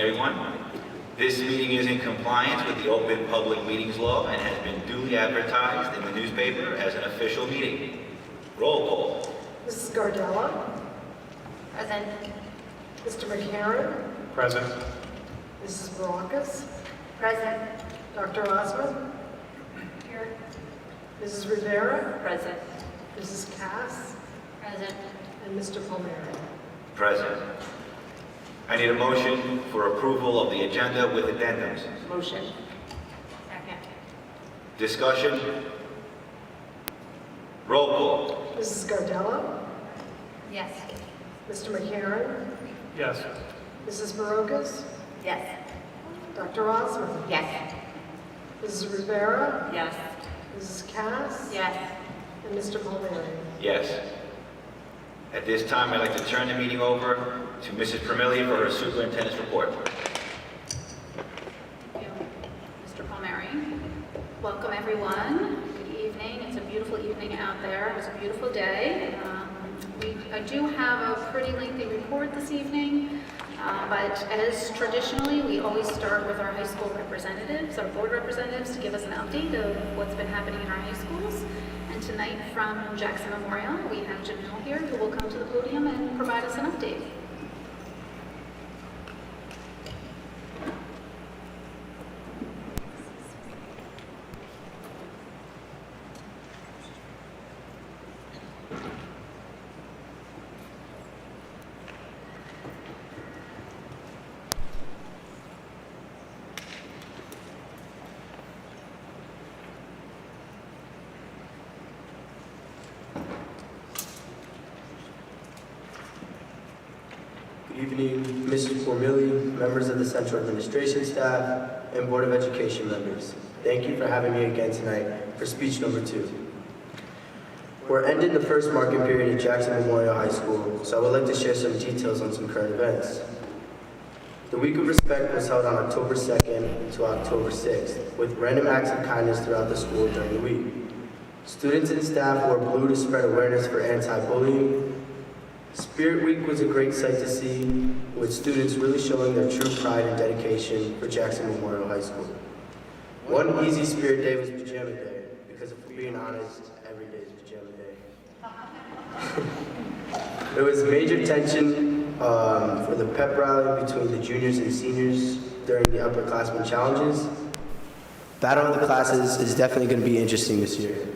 everyone. This meeting is in compliance with the Open Public Meetings Law and has been duly advertised in the newspaper as an official meeting. Roll call. Mrs. Gardella. Present. Mr. McCarron. Present. Mrs. Baracus. Present. Dr. Osmond. Here. Mrs. Rivera. Present. Mrs. Cass. Present. And Mr. Palmieri. Present. I need a motion for approval of the agenda with addendums. Motion. Second. Discussion. Roll call. Mrs. Gardella. Yes. Mr. McCarron. Yes. Mrs. Baracus. Yes. Dr. Osmond. Yes. Mrs. Rivera. Yes. Mrs. Cass. Yes. And Mr. Palmieri. Yes. At this time, I'd like to turn the meeting over to Mrs. Permilli for her superintendent's report. Thank you, Mr. Palmieri. Welcome, everyone. Good evening. It's a beautiful evening out there. It was a beautiful day. I do have a pretty lengthy report this evening, but as traditionally, we always start with our high school representatives, our board representatives, to give us an update of what's been happening in our high schools. And tonight from Jackson Memorial, we have Jim Hill here, who will come to the podium and provide us an update. Good evening, Mrs. Formilli, members of the Central Administration staff, and Board of Education members. Thank you for having me again tonight for speech number 2. We're ending the first marking period at Jackson Memorial High School, so I would like to share some details on some current events. The Week of Respect was held on October 2nd to October 6th, with random acts of kindness throughout the school during the week. Students and staff wore blue to spread awareness for anti-bullying. Spirit Week was a great sight to see, with students really showing their true pride and dedication for Jackson Memorial High School. One easy Spirit Day was Pajama Day, because if we're being honest, every day is Pajama Day. There was major tension for the pep rally between the juniors and seniors during the upperclassmen challenges. Battle of the Classes is definitely going to be interesting this year.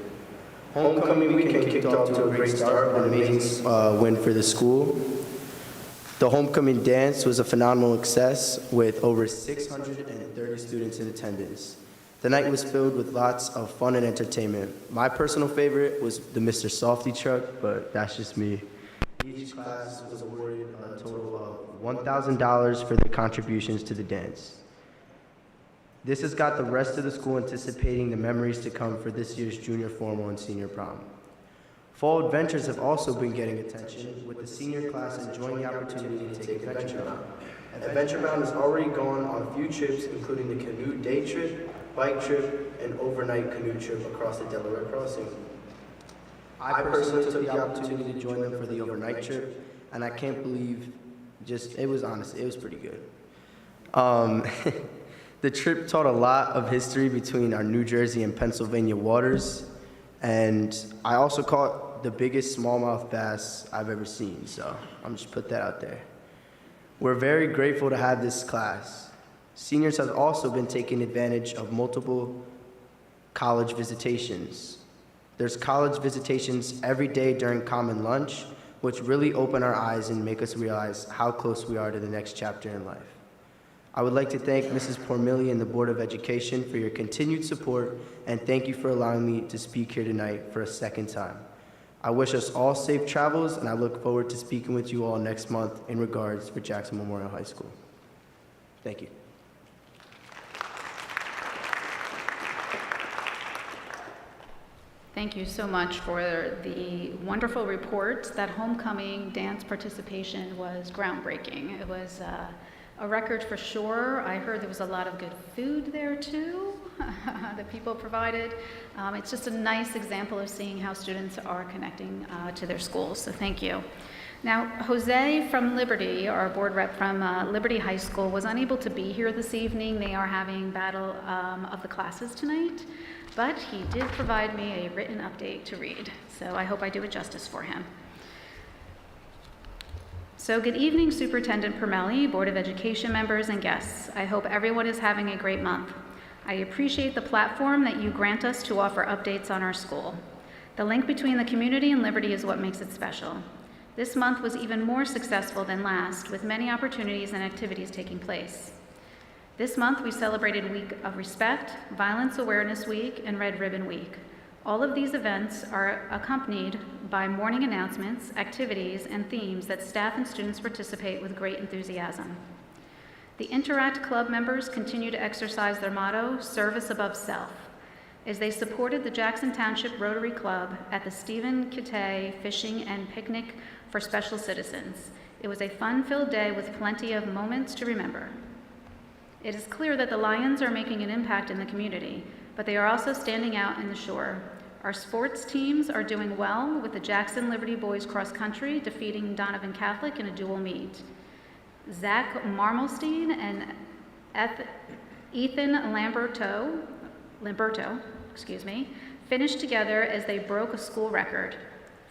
Homecoming weekend kicked off to a great start with an amazing win for the school. The homecoming dance was a phenomenal success with over 630 students in attendance. The night was filled with lots of fun and entertainment. My personal favorite was the Mr. Softy truck, but that's just me. Each class was awarded a total of $1,000 for their contributions to the dance. This has got the rest of the school anticipating the memories to come for this year's junior formal and senior prom. Fall adventures have also been getting attention, with the senior class enjoying the opportunity to take Adventure Bound. Adventure Bound has already gone on a few trips, including the canoe day trip, bike trip, and overnight canoe trip across the Delaware Crossing. I personally took the opportunity to join them for the overnight trip, and I can't believe, it was pretty good. The trip taught a lot of history between our New Jersey and Pennsylvania waters, and I also caught the biggest smallmouth bass I've ever seen, so I'm just put that out there. We're very grateful to have this class. Seniors have also been taking advantage of multiple college visitations. There's college visitations every day during common lunch, which really open our eyes and make us realize how close we are to the next chapter in life. I would like to thank Mrs. Formilli and the Board of Education for your continued support, and thank you for allowing me to speak here tonight for a second time. I wish us all safe travels, and I look forward to speaking with you all next month in regards for Jackson Memorial High School. Thank you. Thank you so much for the wonderful report. That homecoming dance participation was groundbreaking. It was a record for sure. I heard there was a lot of good food there too that people provided. It's just a nice example of seeing how students are connecting to their schools, so thank you. Now, Jose from Liberty, our board rep from Liberty High School, was unable to be here this evening. They are having battle of the classes tonight, but he did provide me a written update to read, so I hope I do it justice for him. So good evening, Superintendent Permelli, Board of Education members, and guests. I hope everyone is having a great month. I appreciate the platform that you grant us to offer updates on our school. The link between the community and Liberty is what makes it special. This month was even more successful than last, with many opportunities and activities taking place. This month, we celebrated Week of Respect, Violence Awareness Week, and Red Ribbon Week. All of these events are accompanied by morning announcements, activities, and themes that staff and students participate with great enthusiasm. The Interact Club members continue to exercise their motto, service above self, as they supported the Jackson Township Rotary Club at the Stephen Kittay Fishing and Picnic for Special Citizens. It was a fun-filled day with plenty of moments to remember. It is clear that the Lions are making an impact in the community, but they are also standing out in the shore. Our sports teams are doing well, with the Jackson Liberty Boys Cross Country defeating Donovan Catholic in a dual meet. Zach Marmelstein and Ethan Lamberto, finished together as they broke a school record.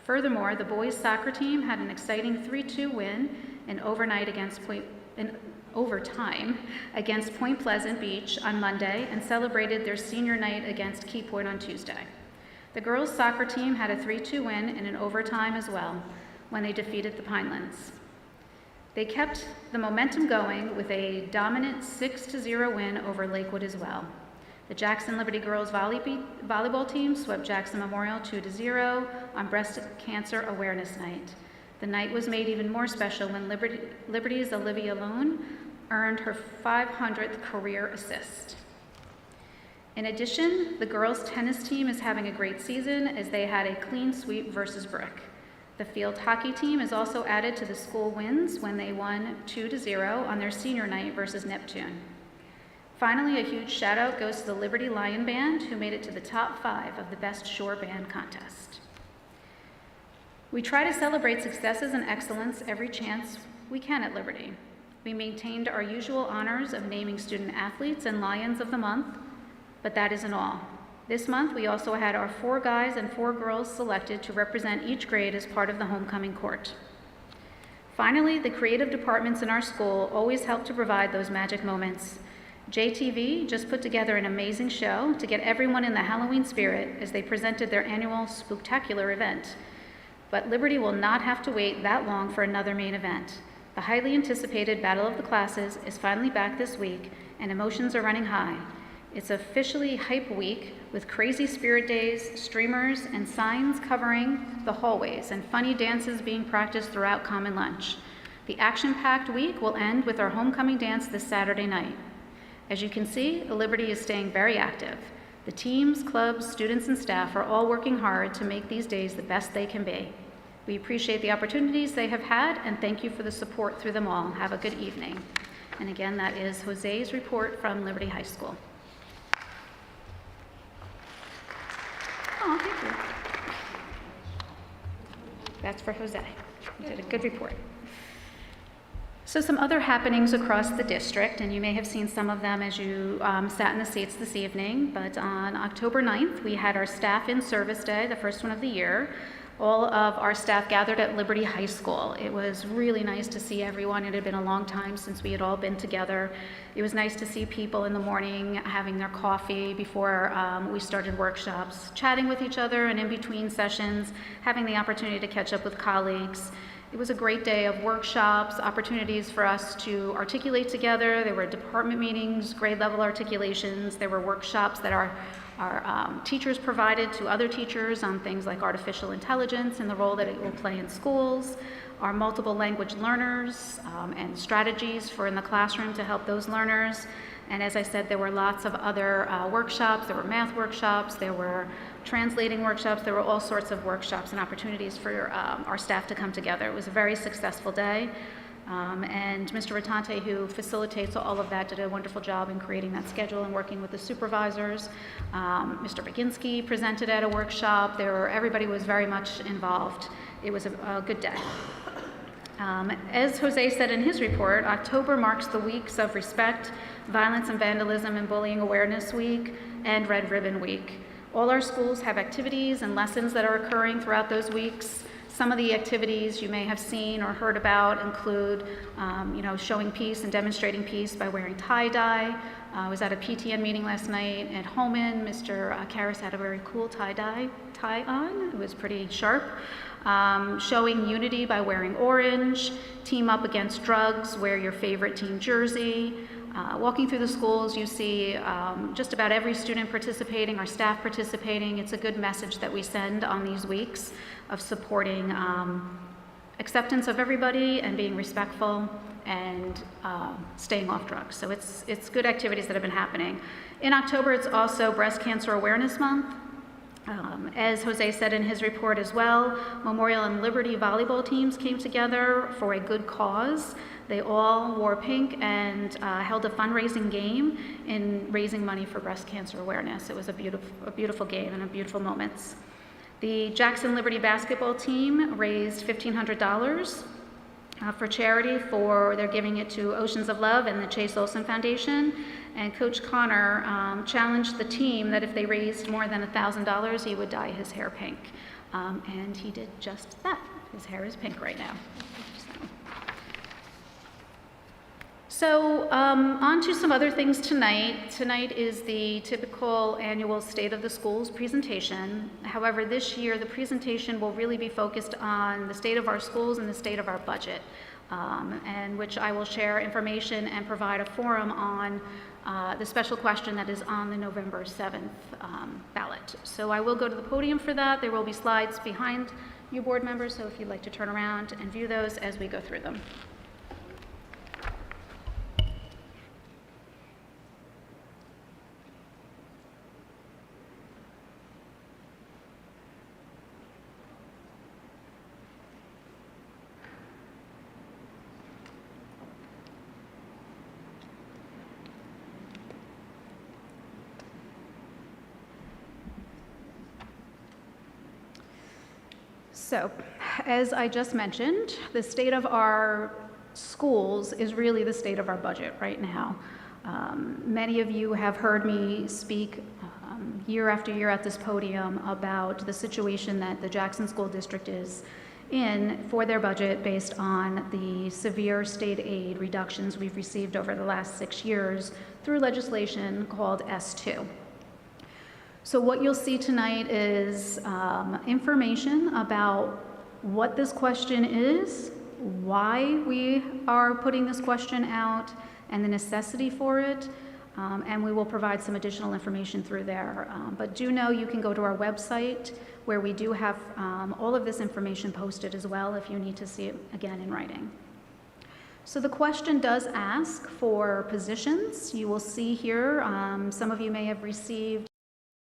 Furthermore, the boys soccer team had an exciting 3-2 win in overtime against Point Pleasant Beach on Monday and celebrated their senior night against Key Point on Tuesday. The girls soccer team had a 3-2 win in an overtime as well when they defeated the Pinelands. They kept the momentum going with a dominant 6-0 win over Lakewood as well. The Jackson Liberty Girls volleyball team swept Jackson Memorial 2-0 on Breast Cancer Awareness Night. The night was made even more special when Liberty's Olivia Lone earned her 500th career assist. In addition, the girls tennis team is having a great season as they had a clean sweep versus Brick. The field hockey team is also added to the school wins when they won 2-0 on their senior night versus Neptune. Finally, a huge shout out goes to the Liberty Lion Band, who made it to the top 5 of the Best Shore Band contest. We try to celebrate successes and excellence every chance we can at Liberty. We maintained our usual honors of naming student athletes and Lions of the Month, but that isn't all. This month, we also had our 4 guys and 4 girls selected to represent each grade as part of the homecoming court. Finally, the creative departments in our school always help to provide those magic moments. JTV just put together an amazing show to get everyone in the Halloween spirit as they presented their annual Spooktacular event. But Liberty will not have to wait that long for another main event. The highly anticipated Battle of the Classes is finally back this week, and emotions are running high. It's officially Hype Week with crazy spirit days, streamers, and signs covering the hallways, and funny dances being practiced throughout Common Lunch. The action-packed week will end with our homecoming dance this Saturday night. As you can see, Liberty is staying very active. The teams, clubs, students, and staff are all working hard to make these days the best they can be. We appreciate the opportunities they have had, and thank you for the support through them all. Have a good evening. And again, that is Jose's report from Liberty High School. Oh, thank you. That's for Jose. You did a good report. So some other happenings across the district, and you may have seen some of them as you sat in the seats this evening, but on October 9th, we had our Staff in Service Day, the first one of the year. All of our staff gathered at Liberty High School. It was really nice to see everyone. It had been a long time since we had all been together. It was nice to see people in the morning having their coffee before we started workshops, chatting with each other, and in between sessions, having the opportunity to catch up with colleagues. It was a great day of workshops, opportunities for us to articulate together. There were department meetings, grade level articulations. There were workshops that our teachers provided to other teachers on things like artificial intelligence and the role that it will play in schools, our multiple language learners and strategies for in the classroom to help those learners. And as I said, there were lots of other workshops. There were math workshops, there were translating workshops, there were all sorts of workshops and opportunities for our staff to come together. It was a very successful day. And Mr. Ratante, who facilitates all of that, did a wonderful job in creating that schedule and working with the supervisors. Mr. Baginski presented at a workshop. Everybody was very much involved. It was a good day. As Jose said in his report, October marks the weeks of Respect, Violence and Vandalism and Bullying Awareness Week, and Red Ribbon Week. All our schools have activities and lessons that are occurring throughout those weeks. Some of the activities you may have seen or heard about include, showing peace and demonstrating peace by wearing tie-dye. I was at a PTN meeting last night at Holman. Mr. Karras had a very cool tie on. It was pretty sharp. Showing unity by wearing orange. Team up against drugs, wear your favorite team jersey. Walking through the schools, you see just about every student participating, our staff participating. It's a good message that we send on these weeks of supporting acceptance of everybody and being respectful and staying off drugs. So it's good activities that have been happening. In October, it's also Breast Cancer Awareness Month. As Jose said in his report as well, Memorial and Liberty volleyball teams came together for a good cause. They all wore pink and held a fundraising game in raising money for breast cancer awareness. It was a beautiful game and a beautiful moments. The Jackson Liberty basketball team raised $1,500 for charity. They're giving it to Oceans of Love and the Chase Olson Foundation. And Coach Connor challenged the team that if they raised more than $1,000, he would dye his hair pink. And he did just that. His hair is pink right now. So on to some other things tonight. Tonight is the typical annual State of the Schools presentation. However, this year the presentation will really be focused on the state of our schools and the state of our budget, and which I will share information and provide a forum on the special question that is on the November 7th ballot. So I will go to the podium for that. There will be slides behind you board members, so if you'd like to turn around and view those as we go through them. So, as I just mentioned, the state of our schools is really the state of our budget right now. Many of you have heard me speak year after year at this podium about the situation that the Jackson School District is in for their budget based on the severe state aid reductions we've received over the last 6 years through legislation called S2. So what you'll see tonight is information about what this question is, why we are putting this question out, and the necessity for it, and we will provide some additional information through there. But do know you can go to our website where we do have all of this information posted as well if you need to see it again in writing. So the question does ask for positions. You will see here, some of you may have received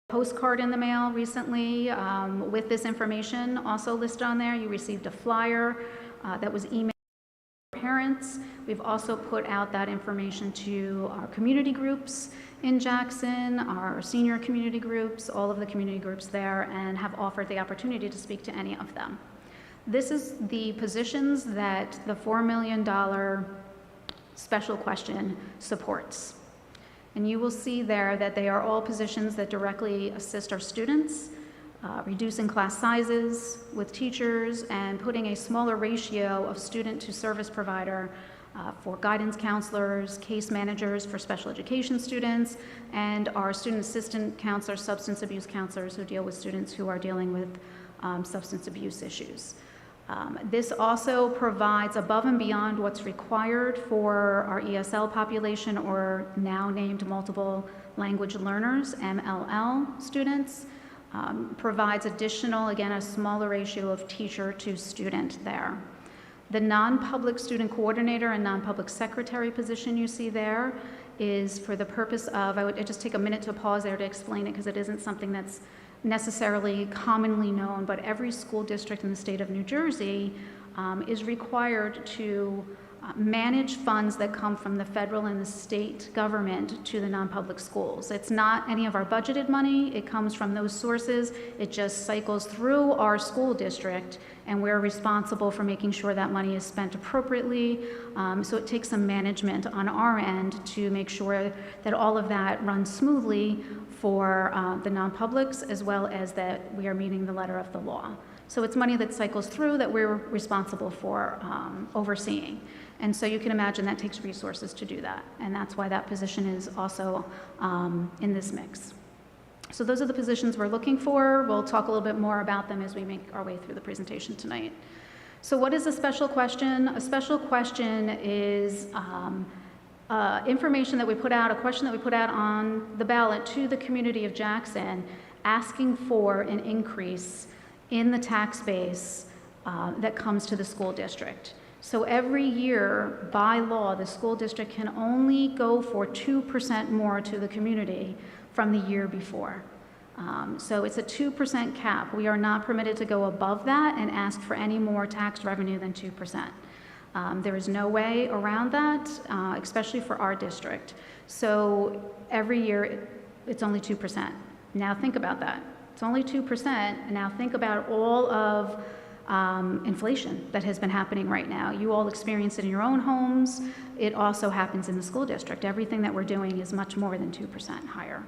postcard in the mail recently with this information also listed on there. You received a flyer that was emailed to parents. We've also put out that information to our community groups in Jackson, our senior community groups, all of the community groups there, and have offered the opportunity to speak to any of them. This is the positions that the $4 million special question supports. And you will see there that they are all positions that directly assist our students, reducing class sizes with teachers and putting a smaller ratio of student to service provider for guidance counselors, case managers for special education students, and our student assistant counselors, substance abuse counselors who deal with students who are dealing with substance abuse issues. This also provides above and beyond what's required for our ESL population, or now named multiple language learners, MLL students, provides additional, again, a smaller ratio of teacher to student there. The non-public student coordinator and non-public secretary position you see there is for the purpose of, I would just take a minute to pause there to explain it because it isn't something that's necessarily commonly known, but every school district in the state of New Jersey is required to manage funds that come from the federal and the state government to the non-public schools. It's not any of our budgeted money. It comes from those sources. It just cycles through our school district, and we're responsible for making sure that money is spent appropriately. So it takes some management on our end to make sure that all of that runs smoothly for the non-publics, as well as that we are meeting the letter of the law. So it's money that cycles through that we're responsible for overseeing. And so you can imagine that takes resources to do that. And that's why that position is also in this mix. So those are the positions we're looking for. We'll talk a little bit more about them as we make our way through the presentation tonight. So what is a special question? A special question is information that we put out, a question that we put out on the ballot to the community of Jackson, asking for an increase in the tax base that comes to the school district. So every year, by law, the school district can only go for 2% more to the community from the year before. So it's a 2% cap. We are not permitted to go above that and ask for any more tax revenue than 2%. There is no way around that, especially for our district. So every year, it's only 2%. Now think about that. It's only 2%, and now think about all of inflation that has been happening right now. You all experience it in your own homes. It also happens in the school district. Everything that we're doing is much more than 2% higher.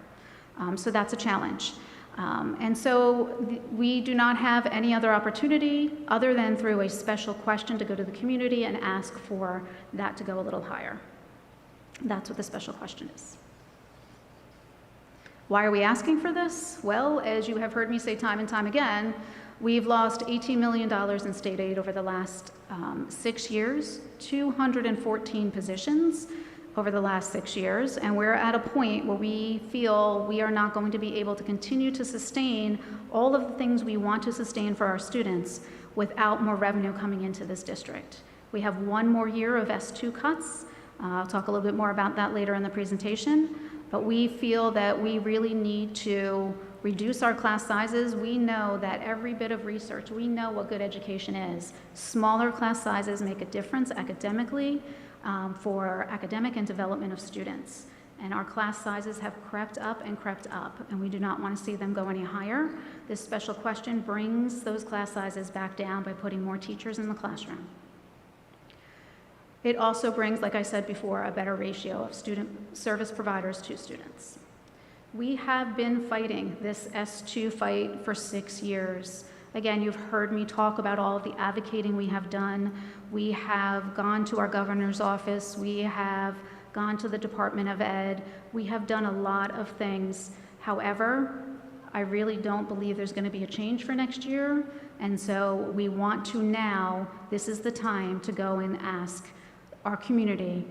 So that's a challenge. And so we do not have any other opportunity other than through a special question to go to the community and ask for that to go a little higher. That's what the special question is. Why are we asking for this? Well, as you have heard me say time and time again, we've lost $18 million in state aid over the last 6 years, 214 positions over the last 6 years, and we're at a point where we feel we are not going to be able to continue to sustain all of the things we want to sustain for our students without more revenue coming into this district. We have one more year of S2 cuts. I'll talk a little bit more about that later in the presentation, but we feel that we really need to reduce our class sizes. We know that every bit of research, we know what good education is. Smaller class sizes make a difference academically for academic and development of students. And our class sizes have crept up, and we do not want to see them go any higher. This special question brings those class sizes back down by putting more teachers in the classroom. It also brings, like I said before, a better ratio of student service providers to students. We have been fighting this S2 fight for 6 years. Again, you've heard me talk about all of the advocating we have done. We have gone to our governor's office. We have gone to the Department of Ed. We have done a lot of things. However, I really don't believe there's going to be a change for next year. And so we want to now, this is the time to go and ask our community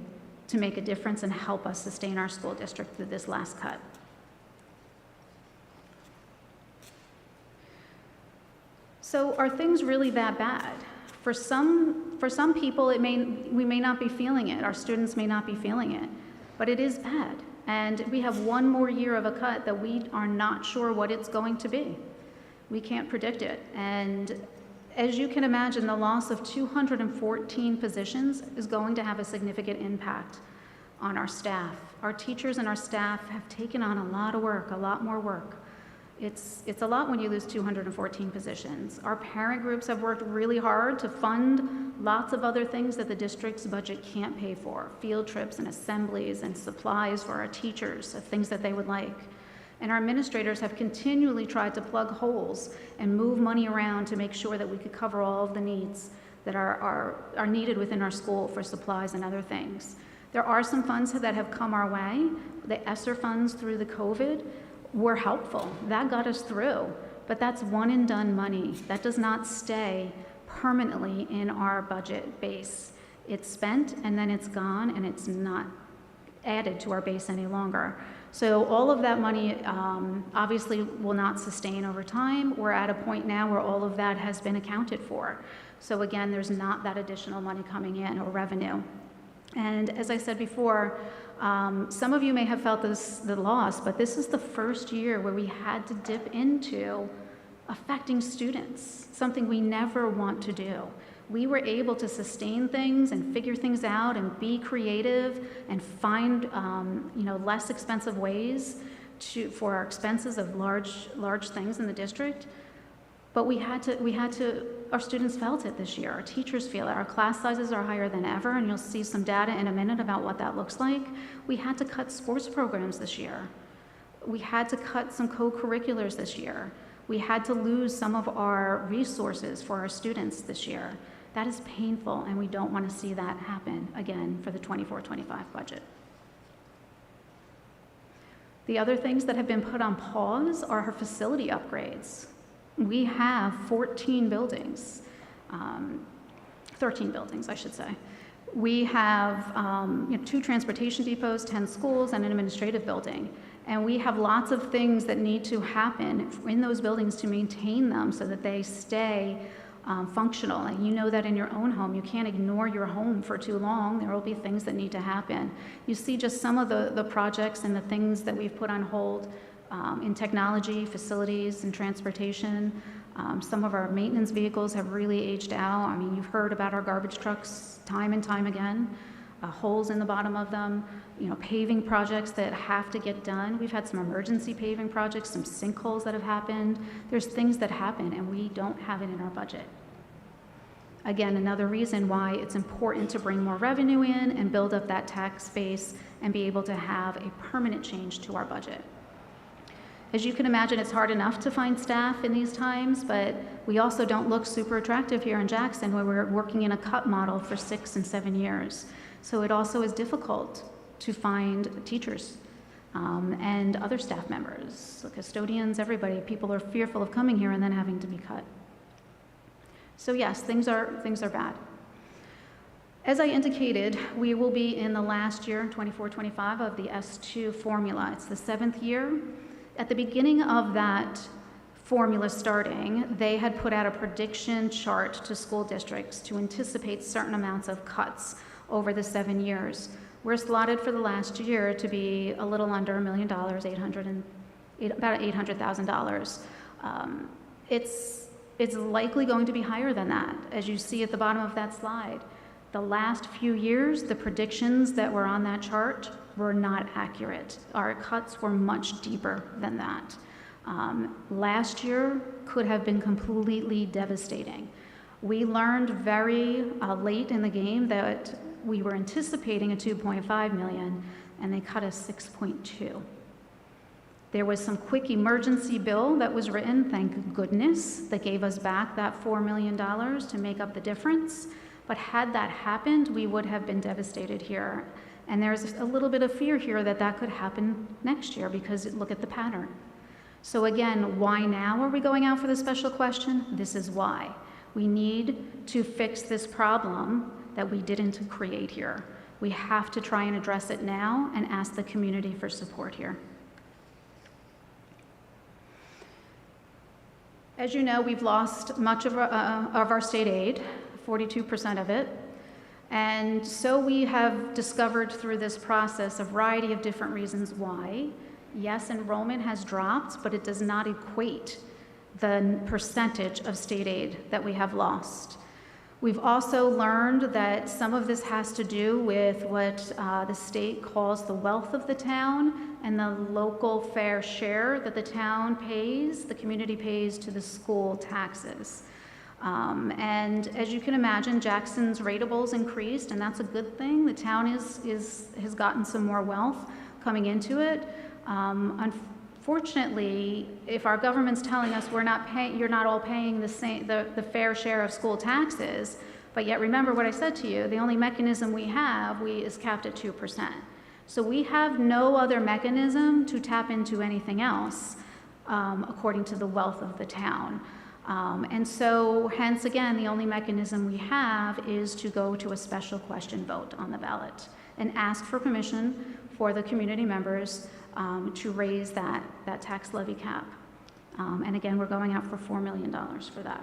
to make a difference and help us sustain our school district through this last cut. So are things really that bad? For some people, we may not be feeling it. Our students may not be feeling it, but it is bad. And we have one more year of a cut that we are not sure what it's going to be. We can't predict it. And as you can imagine, the loss of 214 positions is going to have a significant impact on our staff. Our teachers and our staff have taken on a lot of work, a lot more work. It's a lot when you lose 214 positions. Our parent groups have worked really hard to fund lots of other things that the district's budget can't pay for, field trips and assemblies and supplies for our teachers, things that they would like. And our administrators have continually tried to plug holes and move money around to make sure that we could cover all of the needs that are needed within our school for supplies and other things. There are some funds that have come our way. The ESSER funds through the COVID were helpful. That got us through, but that's one and done money. That does not stay permanently in our budget base. It's spent and then it's gone and it's not added to our base any longer. So all of that money obviously will not sustain over time. We're at a point now where all of that has been accounted for. So again, there's not that additional money coming in or revenue. And as I said before, some of you may have felt the loss, but this is the first year where we had to dip into affecting students, something we never want to do. We were able to sustain things and figure things out and be creative and find, less expensive ways for our expenses of large things in the district. But our students felt it this year. Our teachers feel it. Our class sizes are higher than ever, and you'll see some data in a minute about what that looks like. We had to cut sports programs this year. We had to cut some co-curriculars this year. We had to lose some of our resources for our students this year. That is painful, and we don't want to see that happen again for the 24-25 budget. The other things that have been put on pause are our facility upgrades. We have 14 buildings, 13 buildings, I should say. We have 2 transportation depots, 10 schools, and an administrative building. And we have lots of things that need to happen in those buildings to maintain them so that they stay functional. And you know that in your own home. You can't ignore your home for too long. There will be things that need to happen. You see just some of the projects and the things that we've put on hold in technology, facilities, and transportation. Some of our maintenance vehicles have really aged out. I mean, you've heard about our garbage trucks time and time again, holes in the bottom of them, paving projects that have to get done. We've had some emergency paving projects, some sinkholes that have happened. There's things that happen, and we don't have it in our budget. Again, another reason why it's important to bring more revenue in and build up that tax base and be able to have a permanent change to our budget. As you can imagine, it's hard enough to find staff in these times, but we also don't look super attractive here in Jackson where we're working in a cut model for 6 and 7 years. So it also is difficult to find teachers and other staff members, custodians, everybody. People are fearful of coming here and then having to be cut. So yes, things are bad. As I indicated, we will be in the last year, 24-25, of the S2 formula. It's the 7th year. At the beginning of that formula starting, they had put out a prediction chart to school districts to anticipate certain amounts of cuts over the 7 years. We're slotted for the last year to be a little under $1 million, about $800,000. It's likely going to be higher than that, as you see at the bottom of that slide. The last few years, the predictions that were on that chart were not accurate. Our cuts were much deeper than that. Last year could have been completely devastating. We learned very late in the game that we were anticipating a 2.5 million, and they cut us 6.2. There was some quick emergency bill that was written, thank goodness, that gave us back that $4 million to make up the difference. But had that happened, we would have been devastated here. And there's a little bit of fear here that that could happen next year because look at the pattern. So again, why now are we going out for the special question? This is why. We need to fix this problem that we didn't create here. We have to try and address it now and ask the community for support here. As you know, we've lost much of our state aid, 42% of it. And so we have discovered through this process a variety of different reasons why. Yes, enrollment has dropped, but it does not equate the percentage of state aid that we have lost. We've also learned that some of this has to do with what the state calls the wealth of the town and the local fair share that the town pays, the community pays to the school taxes. And as you can imagine, Jackson's ratables increased, and that's a good thing. The town has gotten some more wealth coming into it. Unfortunately, if our government's telling us you're not all paying the fair share of school taxes, but yet remember what I said to you, the only mechanism we have is capped at 2%. So we have no other mechanism to tap into anything else, according to the wealth of the town. And so, hence again, the only mechanism we have is to go to a special question vote on the ballot and ask for permission for the community members to raise that tax levy cap. And again, we're going out for $4 million for that.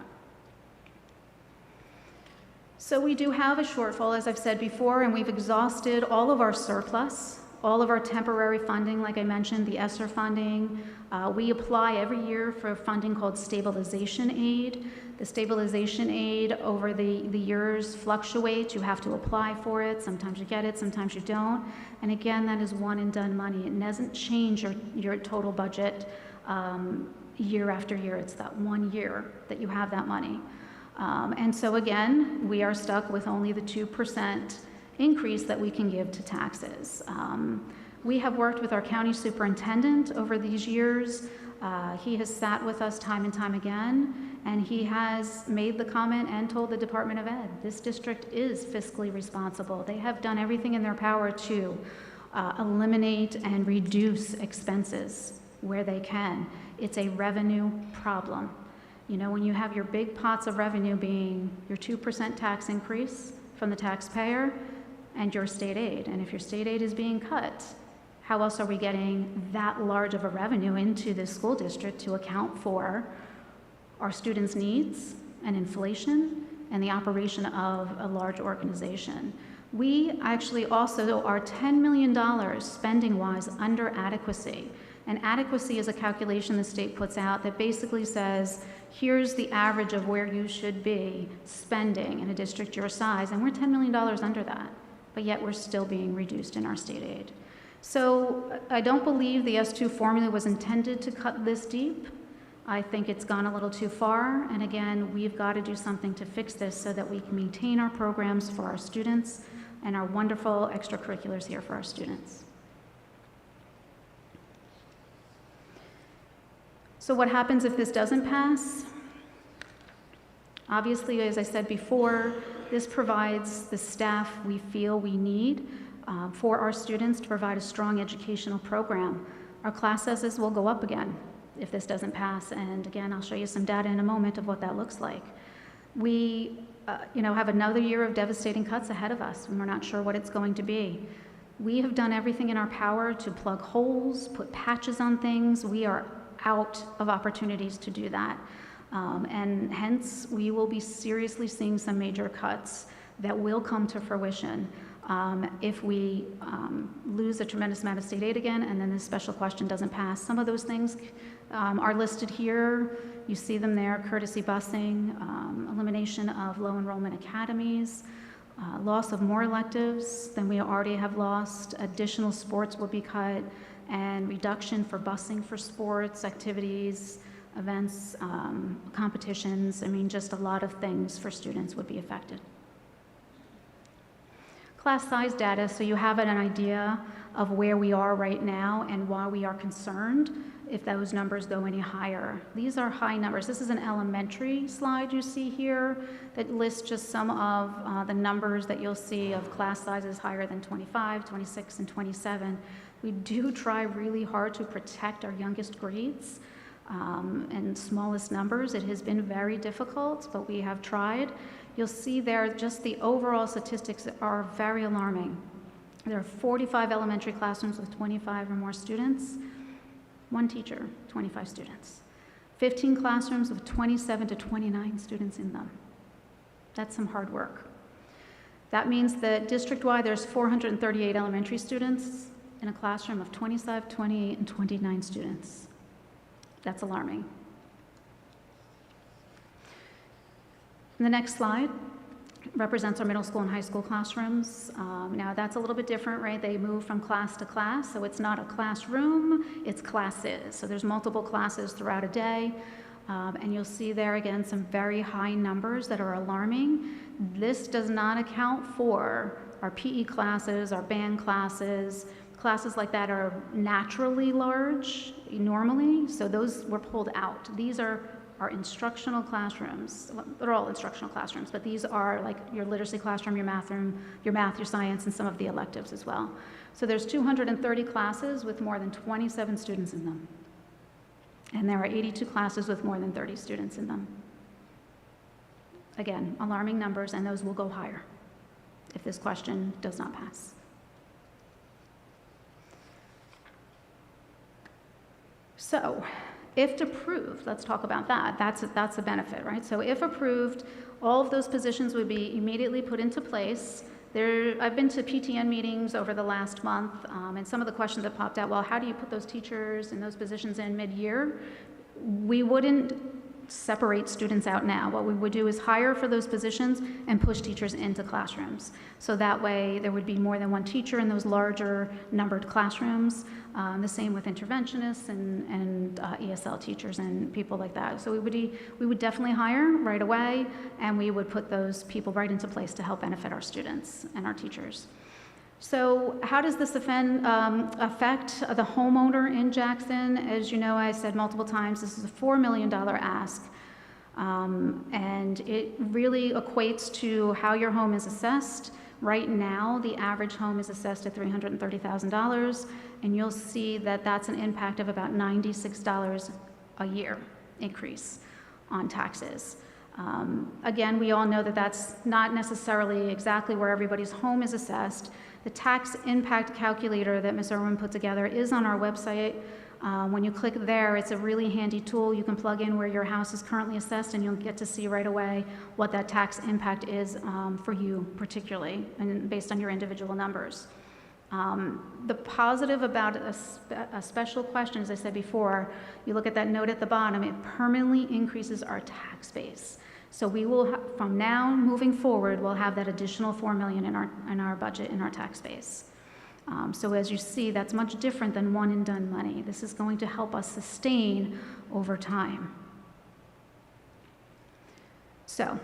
So we do have a shortfall, as I've said before, and we've exhausted all of our surplus All of our temporary funding, like I mentioned, the ESSER funding, we apply every year for funding called stabilization aid. The stabilization aid over the years fluctuates. You have to apply for it. Sometimes you get it, sometimes you don't. And again, that is one and done money. It doesn't change your total budget year after year. It's that 1 year that you have that money. And so again, we are stuck with only the 2% increase that we can give to taxes. We have worked with our county superintendent over these years. He has sat with us time and time again, and he has made the comment and told the Department of Ed, this district is fiscally responsible. They have done everything in their power to eliminate and reduce expenses where they can. It's a revenue problem. You know, when you have your big pots of revenue being your 2% tax increase from the taxpayer and your state aid, and if your state aid is being cut, how else are we getting that large of a revenue into the school district to account for our students' needs and inflation and the operation of a large organization? We actually also are $10 million spending-wise under adequacy. And adequacy is a calculation the state puts out that basically says, here's the average of where you should be spending in a district your size, and we're $10 million under that, but yet we're still being reduced in our state aid. So I don't believe the S2 formula was intended to cut this deep. I think it's gone a little too far, and again, we've got to do something to fix this so that we can maintain our programs for our students and our wonderful extracurriculars here for our students. So what happens if this doesn't pass? Obviously, as I said before, this provides the staff we feel we need for our students to provide a strong educational program. Our class sizes will go up again if this doesn't pass, and again, I'll show you some data in a moment of what that looks like. We have another year of devastating cuts ahead of us, and we're not sure what it's going to be. We have done everything in our power to plug holes, put patches on things. We are out of opportunities to do that. And hence, we will be seriously seeing some major cuts that will come to fruition if we lose a tremendous amount of state aid again and then this special question doesn't pass. Some of those things are listed here. You see them there: courtesy busing, elimination of low enrollment academies, loss of more electives than we already have lost, additional sports will be cut, and reduction for busing for sports, activities, events, competitions. I mean, just a lot of things for students would be affected. Class size data, so you have an idea of where we are right now and why we are concerned if those numbers go any higher. These are high numbers. This is an elementary slide you see here that lists just some of the numbers that you'll see of class sizes higher than 25, 26, and 27. We do try really hard to protect our youngest grades and smallest numbers. It has been very difficult, but we have tried. You'll see there just the overall statistics are very alarming. There are 45 elementary classrooms with 25 or more students, one teacher, 25 students. 15 classrooms with 27 to 29 students in them. That's some hard work. That means that district-wide there's 438 elementary students in a classroom of 25, 28, and 29 students. That's alarming. And the next slide represents our middle school and high school classrooms. Now that's a little bit different, right? They move from class to class, so it's not a classroom, it's classes. So there's multiple classes throughout a day, and you'll see there again some very high numbers that are alarming. This does not account for our PE classes, our band classes. Classes like that are naturally large normally, so those were pulled out. These are our instructional classrooms. Well, they're all instructional classrooms, but these are like your literacy classroom, your math room, your math, your science, and some of the electives as well. So there's 230 classes with more than 27 students in them. And there are 82 classes with more than 30 students in them. Again, alarming numbers, and those will go higher if this question does not pass. So, if approved, let's talk about that. That's a benefit, right? So if approved, all of those positions would be immediately put into place, I've been to PTN meetings over the last month, and some of the questions that popped out, well, how do you put those teachers and those positions in mid-year? We wouldn't separate students out now. What we would do is hire for those positions and push teachers into classrooms. So that way there would be more than one teacher in those larger numbered classrooms. The same with interventionists and ESL teachers and people like that. So we would definitely hire right away, and we would put those people right into place to help benefit our students and our teachers. So how does this affect the homeowner in Jackson? As you know, I said multiple times, this is a $4 million ask. And it really equates to how your home is assessed. Right now, the average home is assessed at $330,000, and you'll see that that's an impact of about $96 a year increase on taxes. Again, we all know that that's not necessarily exactly where everybody's home is assessed. The tax impact calculator that Ms. Irwin put together is on our website. When you click there, it's a really handy tool. You can plug in where your house is currently assessed, and you'll get to see right away what that tax impact is for you particularly, and based on your individual numbers. The positive about a special question, as I said before, you look at that note at the bottom, it permanently increases our tax base. So we will, from now moving forward, we'll have that additional $4 million in our budget, in our tax base. So as you see, that's much different than one and done money. This is going to help us sustain over time. So,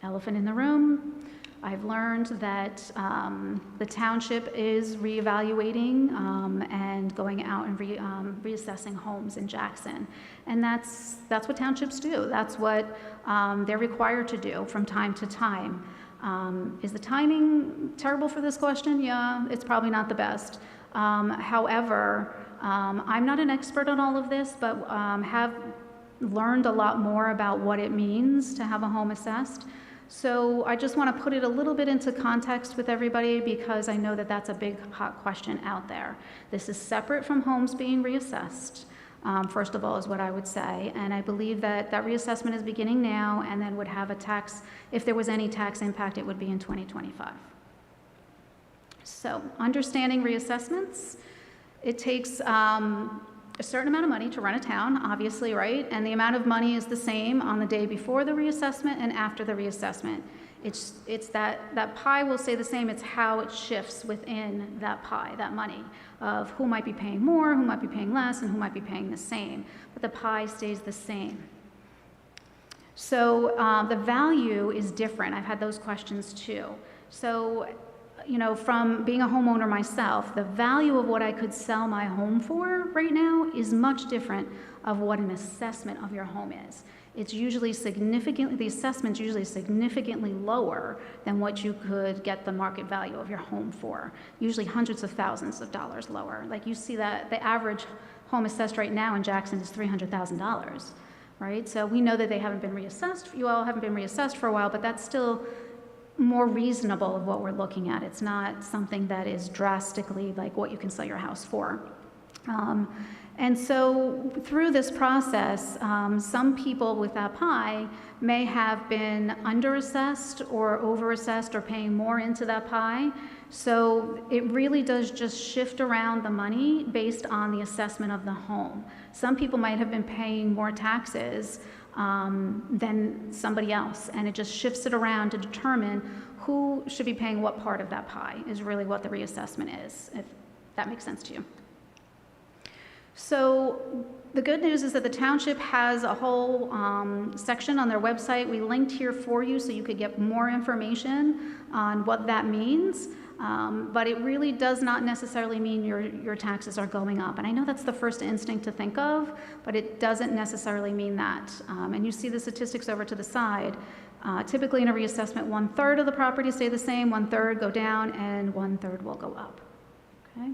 elephant in the room. I've learned that the township is reevaluating and going out and reassessing homes in Jackson. And that's what townships do. That's what they're required to do from time to time. Is the timing terrible for this question? Yeah, it's probably not the best. However, I'm not an expert on all of this, but have learned a lot more about what it means to have a home assessed. So I just want to put it a little bit into context with everybody, because I know that that's a big hot question out there. This is separate from homes being reassessed, first of all, is what I would say. And I believe that that reassessment is beginning now, and then would have a tax, if there was any tax impact, it would be in 2025. So understanding reassessments, it takes a certain amount of money to run a town, obviously, right? And the amount of money is the same on the day before the reassessment and after the reassessment. It's that pie will stay the same. It's how it shifts within that pie, that money, of who might be paying more, who might be paying less, and who might be paying the same. But the pie stays the same. So the value is different. I've had those questions too. So, you know, from being a homeowner myself, the value of what I could sell my home for right now is much different of what an assessment of your home is. It's usually significantly, the assessment's usually significantly lower than what you could get the market value of your home for. Usually hundreds of thousands of dollars lower. Like you see that the average home assessed right now in Jackson is $300,000, right? So we know that they haven't been reassessed. You all haven't been reassessed for a while, but that's still more reasonable of what we're looking at. It's not something that is drastically like what you can sell your house for. And so through this process, some people with that pie may have been underassessed or overassessed or paying more into that pie. So it really does just shift around the money based on the assessment of the home. Some people might have been paying more taxes than somebody else, and it just shifts it around to determine who should be paying what part of that pie is really what the reassessment is, if that makes sense to you. So the good news is that the township has a whole section on their website. We linked here for you so you could get more information on what that means. But it really does not necessarily mean your taxes are going up. And I know that's the first instinct to think of, but it doesn't necessarily mean that. And you see the statistics over to the side. Typically in a reassessment, 1/3 of the property stay the same, 1/3 go down, and 1/3 will go up. Okay?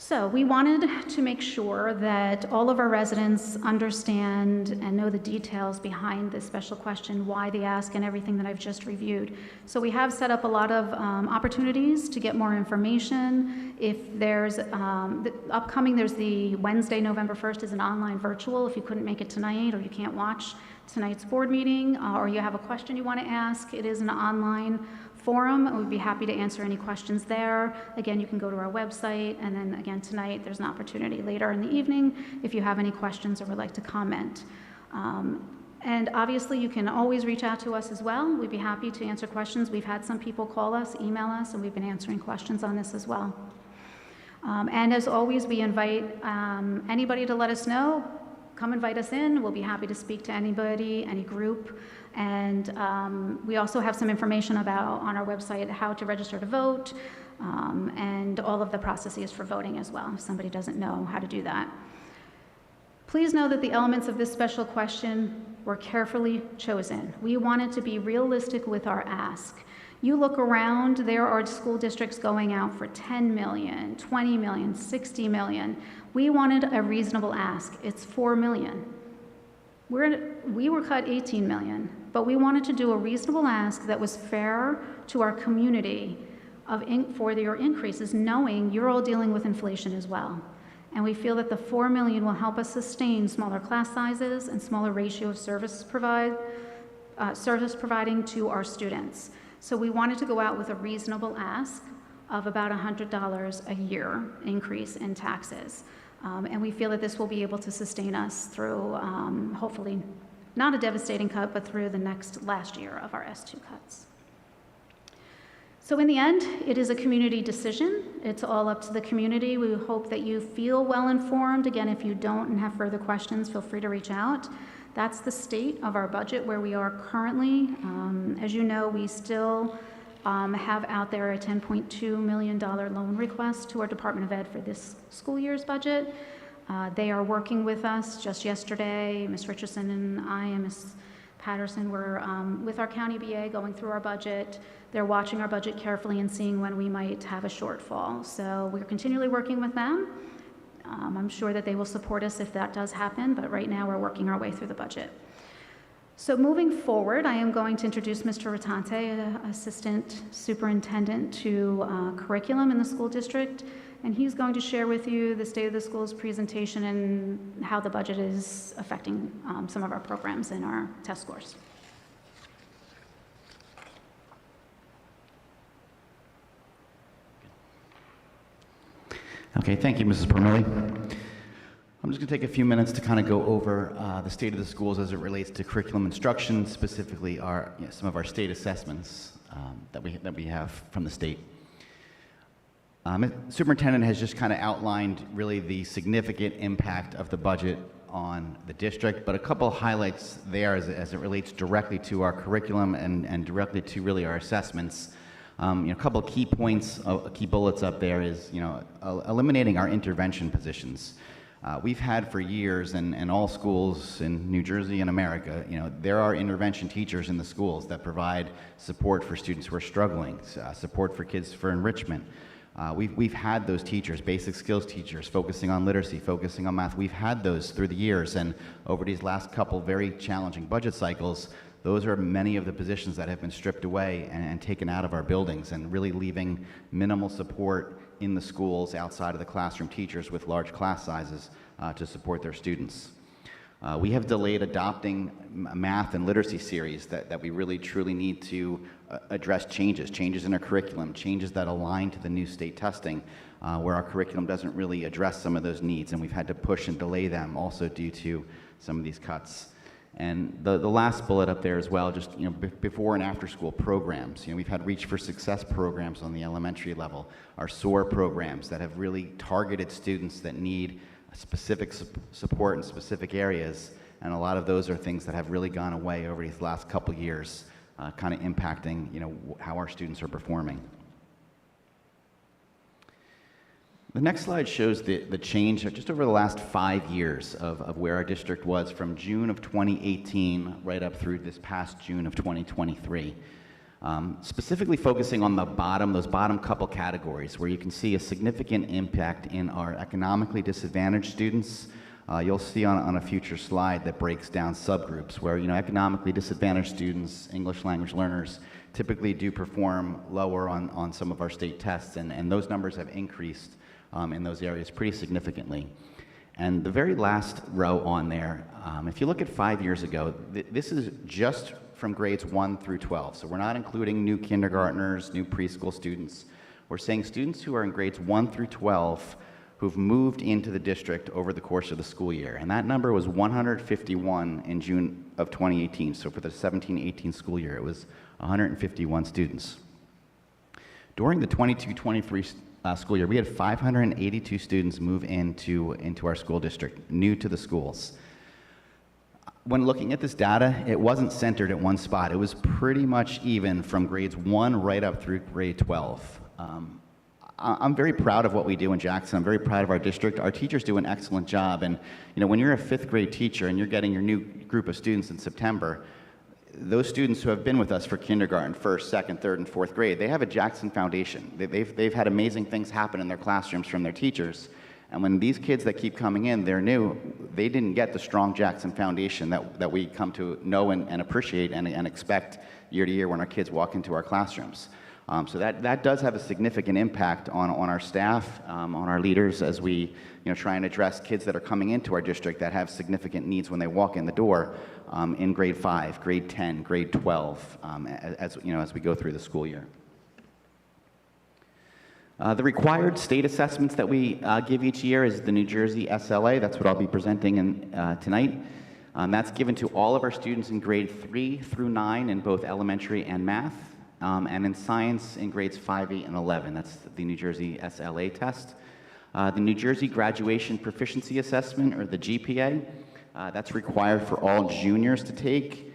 So we wanted to make sure that all of our residents understand and know the details behind this special question, why the ask, and everything that I've just reviewed. So we have set up a lot of opportunities to get more information. If there's there's the Wednesday, November 1st is an online virtual. If you couldn't make it tonight or you can't watch tonight's board meeting or you have a question you want to ask, it is an online forum, and we'd be happy to answer any questions there. Again, you can go to our website, and then again tonight there's an opportunity later in the evening if you have any questions or would like to comment. And obviously you can always reach out to us as well. We'd be happy to answer questions. We've had some people call us, email us, and we've been answering questions on this as well. And as always, we invite anybody to let us know. Come invite us in. We'll be happy to speak to anybody, any group. And we also have some information about on our website how to register to vote and all of the processes for voting as well, if somebody doesn't know how to do that. Please know that the elements of this special question were carefully chosen. We wanted to be realistic with our ask. You look around, there are school districts going out for 10 million, 20 million, 60 million. We wanted a reasonable ask. It's 4 million. We were cut 18 million, but we wanted to do a reasonable ask that was fair to our community for your increases, knowing you're all dealing with inflation as well. And we feel that the 4 million will help us sustain smaller class sizes and smaller ratio of service providing to our students. So we wanted to go out with a reasonable ask of about $100 a year increase in taxes. And we feel that this will be able to sustain us through, hopefully, not a devastating cut, but through the last year of our S2 cuts. So in the end, it is a community decision. It's all up to the community. We hope that you feel well informed. Again, if you don't and have further questions, feel free to reach out. That's the state of our budget where we are currently. As you know, we still have out there a $10.2 million loan request to our Department of Ed for this school year's budget. They are working with us. Just yesterday, Ms. Richardson and I and Ms. Patterson were with our county BA going through our budget. They're watching our budget carefully and seeing when we might have a shortfall. So we're continually working with them. I'm sure that they will support us if that does happen, but right now we're working our way through the budget. So moving forward, I am going to introduce Mr. Ratante, Assistant Superintendent to Curriculum in the school district, and he's going to share with you the State of the Schools presentation and how the budget is affecting some of our programs and our test scores. Okay, thank you, Mrs. Permilli. I'm just going to take a few minutes to kind of go over the state of the schools as it relates to curriculum instruction, specifically some of our state assessments that we have from the state. Superintendent has just kind of outlined really the significant impact of the budget on the district, but a couple of highlights there as it relates directly to our curriculum and directly to really our assessments. A couple of key points, key bullets up there is, eliminating our intervention positions. We've had for years, and all schools in New Jersey and America, there are intervention teachers in the schools that provide support for students who are struggling, support for kids for enrichment. We've had those teachers, basic skills teachers, focusing on literacy, focusing on math. We've had those through the years, and over these last couple very challenging budget cycles, those are many of the positions that have been stripped away and taken out of our buildings and really leaving minimal support in the schools outside of the classroom teachers with large class sizes to support their students. We have delayed adopting math and literacy series that we really truly need to address changes in our curriculum, changes that align to the new state testing, where our curriculum doesn't really address some of those needs, and we've had to push and delay them also due to some of these cuts. And the last bullet up there as well, just before and after school programs. We've had Reach for Success programs on the elementary level, our SOAR programs that have really targeted students that need specific support in specific areas, and a lot of those are things that have really gone away over these last couple years, kind of impacting how our students are performing. The next slide shows the change just over the last 5 years of where our district was from June of 2018 right up through this past June of 2023. Specifically focusing on those bottom couple categories where you can see a significant impact in our economically disadvantaged students. You'll see on a future slide that breaks down subgroups where, economically disadvantaged students, English language learners, typically do perform lower on some of our state tests, and those numbers have increased in those areas pretty significantly. And the very last row on there, if you look at 5 years ago, this is just from grades 1 through 12. So we're not including new kindergartners, new preschool students. We're saying students who are in grades 1 through 12 who've moved into the district over the course of the school year. And that number was 151 in June of 2018. So for the 17-18 school year, it was 151 students. During the 22-23 school year, we had 582 students move into our school district, new to the schools. When looking at this data, it wasn't centered at one spot. It was pretty much even from grades 1 right up through grade 12. I'm very proud of what we do in Jackson. I'm very proud of our district. Our teachers do an excellent job. And when you're a 5th grade teacher and you're getting your new group of students in September, those students who have been with us for kindergarten, 1st, 2nd, 3rd, and 4th grade, they have a Jackson foundation. They've had amazing things happen in their classrooms from their teachers. And when these kids that keep coming in, they're new, they didn't get the strong Jackson foundation that we come to know and appreciate and expect year to year when our kids walk into our classrooms. So that does have a significant impact on our staff, on our leaders as we try and address kids that are coming into our district that have significant needs when they walk in the door in grade 5, grade 10, grade 12, as we go through the school year. The required state assessments that we give each year is the New Jersey SLA. That's what I'll be presenting tonight. That's given to all of our students in grade 3 through 9 in both elementary and math. And in science in grades 5, 8, and 11. That's the New Jersey SLA test. The New Jersey Graduation Proficiency Assessment, or the GPA, that's required for all juniors to take.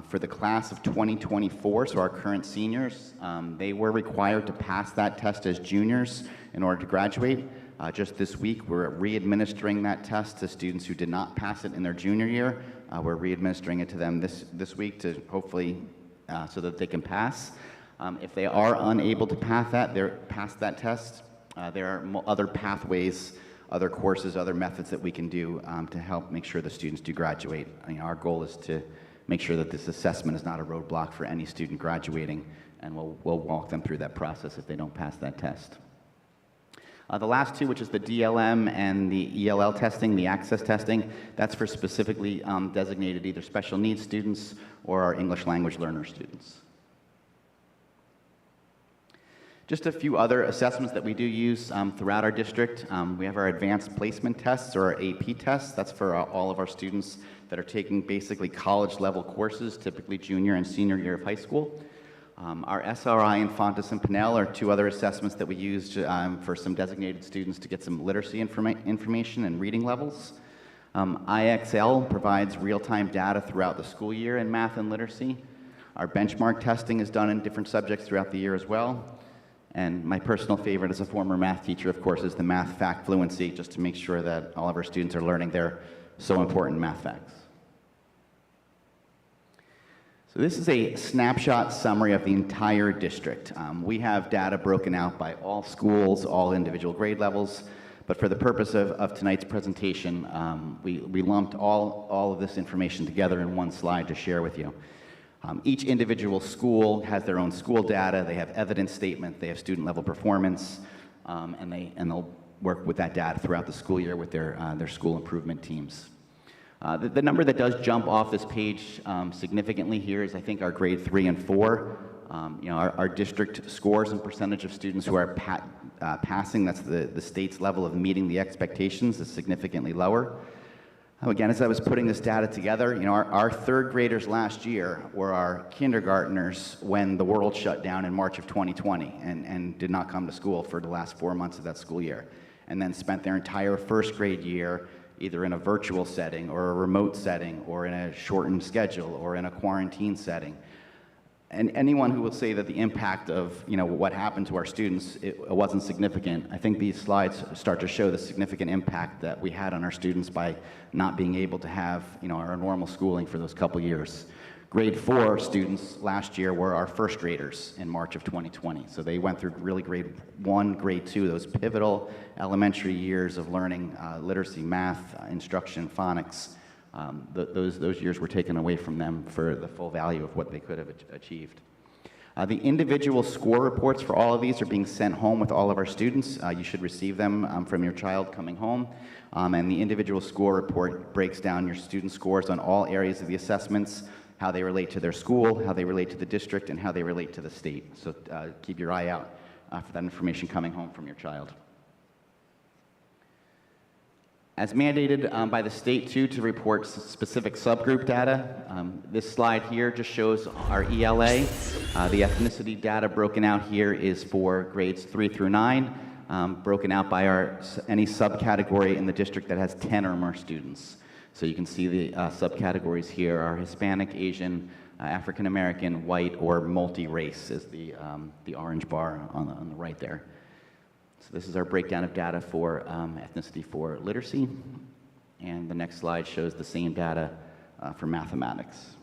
For the class of 2024, so our current seniors, they were required to pass that test as juniors in order to graduate. Just this week, we're re-administering that test to students who did not pass it in their junior year. We're re-administering it to them this week to hopefully so that they can pass. If they are unable to pass that test, there are other pathways, other courses, other methods that we can do to help make sure the students do graduate. Our goal is to make sure that this assessment is not a roadblock for any student graduating, and we'll walk them through that process if they don't pass that test. The last two, which is the DLM and the ELL testing, the access testing, that's for specifically designated either special needs students or our English language learner students. Just a few other assessments that we do use throughout our district. We have our advanced placement tests, or our AP tests. That's for all of our students that are taking basically college-level courses, typically junior and senior year of high school. Our SRI and Fontes and Pinnell are two other assessments that we use for some designated students to get some literacy information and reading levels. IXL provides real-time data throughout the school year in math and literacy. Our benchmark testing is done in different subjects throughout the year as well. And my personal favorite as a former math teacher, of course, is the math fact fluency, just to make sure that all of our students are learning their so important math facts. So this is a snapshot summary of the entire district. We have data broken out by all schools, all individual grade levels, but for the purpose of tonight's presentation, we lumped all of this information together in one slide to share with you. Each individual school has their own school data, they have evidence statement, they have student level performance, and they'll work with that data throughout the school year with their school improvement teams. The number that does jump off this page significantly here is, I think, our grade 3 and 4. Our district scores and percentage of students who are passing, that's the state's level of meeting the expectations, is significantly lower. Again, as I was putting this data together, our 3rd graders last year were our kindergartners when the world shut down in March of 2020 and did not come to school for the last 4 months of that school year, and then spent their entire 1st grade year either in a virtual setting or a remote setting or in a shortened schedule or in a quarantine setting. And anyone who will say that the impact of what happened to our students, it wasn't significant, I think these slides start to show the significant impact that we had on our students by not being able to have our normal schooling for those couple years. grade 4 students last year were our first graders in March of 2020. So they went through really grade 1, grade 2, those pivotal elementary years of learning literacy, math, instruction, phonics. Those years were taken away from them for the full value of what they could have achieved. The individual score reports for all of these are being sent home with all of our students. You should receive them from your child coming home. And the individual score report breaks down your student scores on all areas of the assessments, how they relate to their school, how they relate to the district, and how they relate to the state. So keep your eye out for that information coming home from your child. As mandated by the state, too, to report specific subgroup data, this slide here just shows our ELA. The ethnicity data broken out here is for grades 3 through 9, broken out by any subcategory in the district that has 10 or more students. So you can see the subcategories here are Hispanic, Asian, African American, white, or multi-race is the orange bar on the right there. So this is our breakdown of data for ethnicity for literacy, and the next slide shows the same data for mathematics.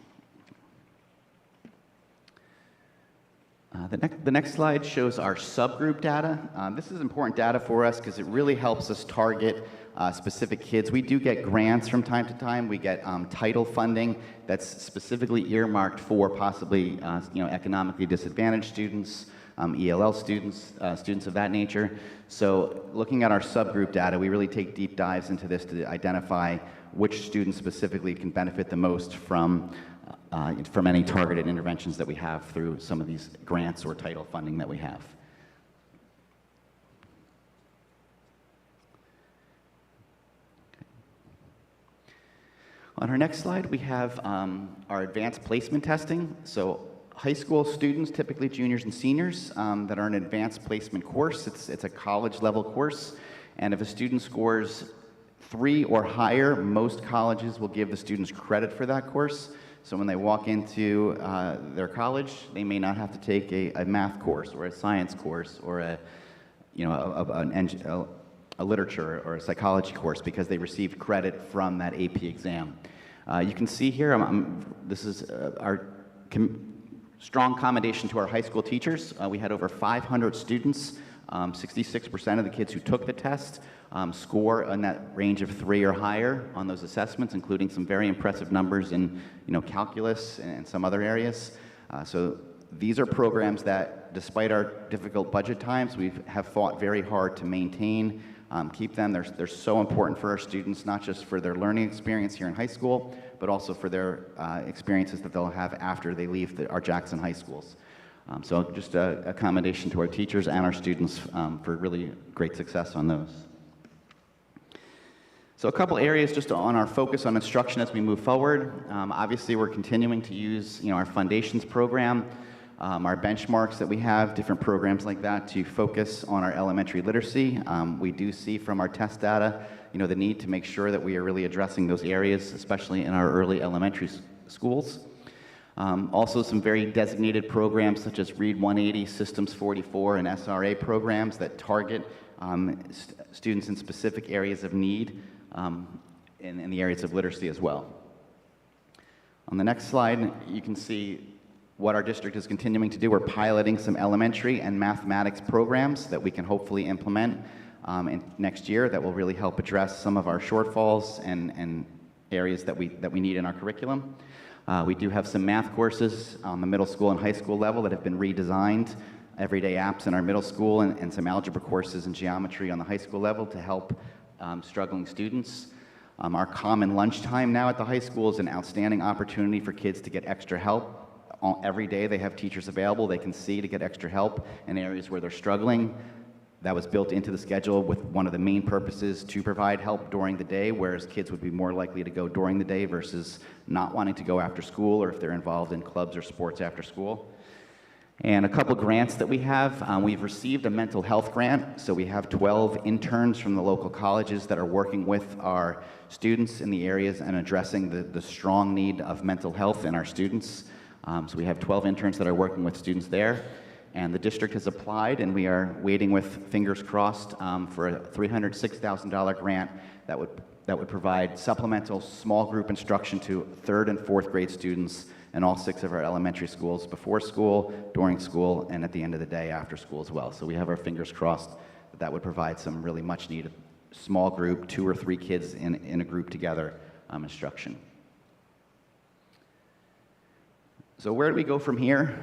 The next slide shows our subgroup data. This is important data for us because it really helps us target specific kids. We do get grants from time to time. We get title funding that's specifically earmarked for possibly economically disadvantaged students, ELL students, students of that nature. So looking at our subgroup data, we really take deep dives into this to identify which students specifically can benefit the most from any targeted interventions that we have through some of these grants or title funding that we have. On our next slide, we have our advanced placement testing. So high school students, typically juniors and seniors, that are in an advanced placement course. It's a college level course, and if a student scores 3 or higher, most colleges will give the students credit for that course. So when they walk into their college, they may not have to take a math course or a science course or a literature or a psychology course because they received credit from that AP exam. You can see here, this is our strong commendation to our high school teachers. We had over 500 students, 66% of the kids who took the test score in that range of 3 or higher on those assessments, including some very impressive numbers in calculus and some other areas. So these are programs that, despite our difficult budget times, we have fought very hard to maintain, keep them. They're so important for our students, not just for their learning experience here in high school, but also for their experiences that they'll have after they leave our Jackson high schools. So just a commendation to our teachers and our students for really great success on those. So a couple areas just on our focus on instruction as we move forward. Obviously, we're continuing to use our Foundations program, our benchmarks that we have, different programs like that to focus on our elementary literacy. We do see from our test data, the need to make sure that we are really addressing those areas, especially in our early elementary schools. Also, some very designated programs such as Read 180, Systems 44, and SRA programs that target students in specific areas of need in the areas of literacy as well. On the next slide, you can see what our district is continuing to do. We're piloting some elementary and mathematics programs that we can hopefully implement next year that will really help address some of our shortfalls and areas that we need in our curriculum. We do have some math courses on the middle school and high school level that have been redesigned, everyday apps in our middle school, and some algebra courses and geometry on the high school level to help struggling students. Our common lunchtime now at the high school is an outstanding opportunity for kids to get extra help. Every day they have teachers available they can see to get extra help in areas where they're struggling. That was built into the schedule with one of the main purposes to provide help during the day, whereas kids would be more likely to go during the day versus not wanting to go after school or if they're involved in clubs or sports after school. And a couple grants that we have. We've received a mental health grant, so we have 12 interns from the local colleges that are working with our students in the areas and addressing the strong need of mental health in our students. So we have 12 interns that are working with students there. And the district has applied, and we are waiting with fingers crossed for a $306,000 grant that would provide supplemental small group instruction to 3rd and 4th grade students in all 6 of our elementary schools before school, during school, and at the end of the day after school as well. So we have our fingers crossed that that would provide some really much needed small group, 2 or 3 kids in a group together instruction. So where do we go from here?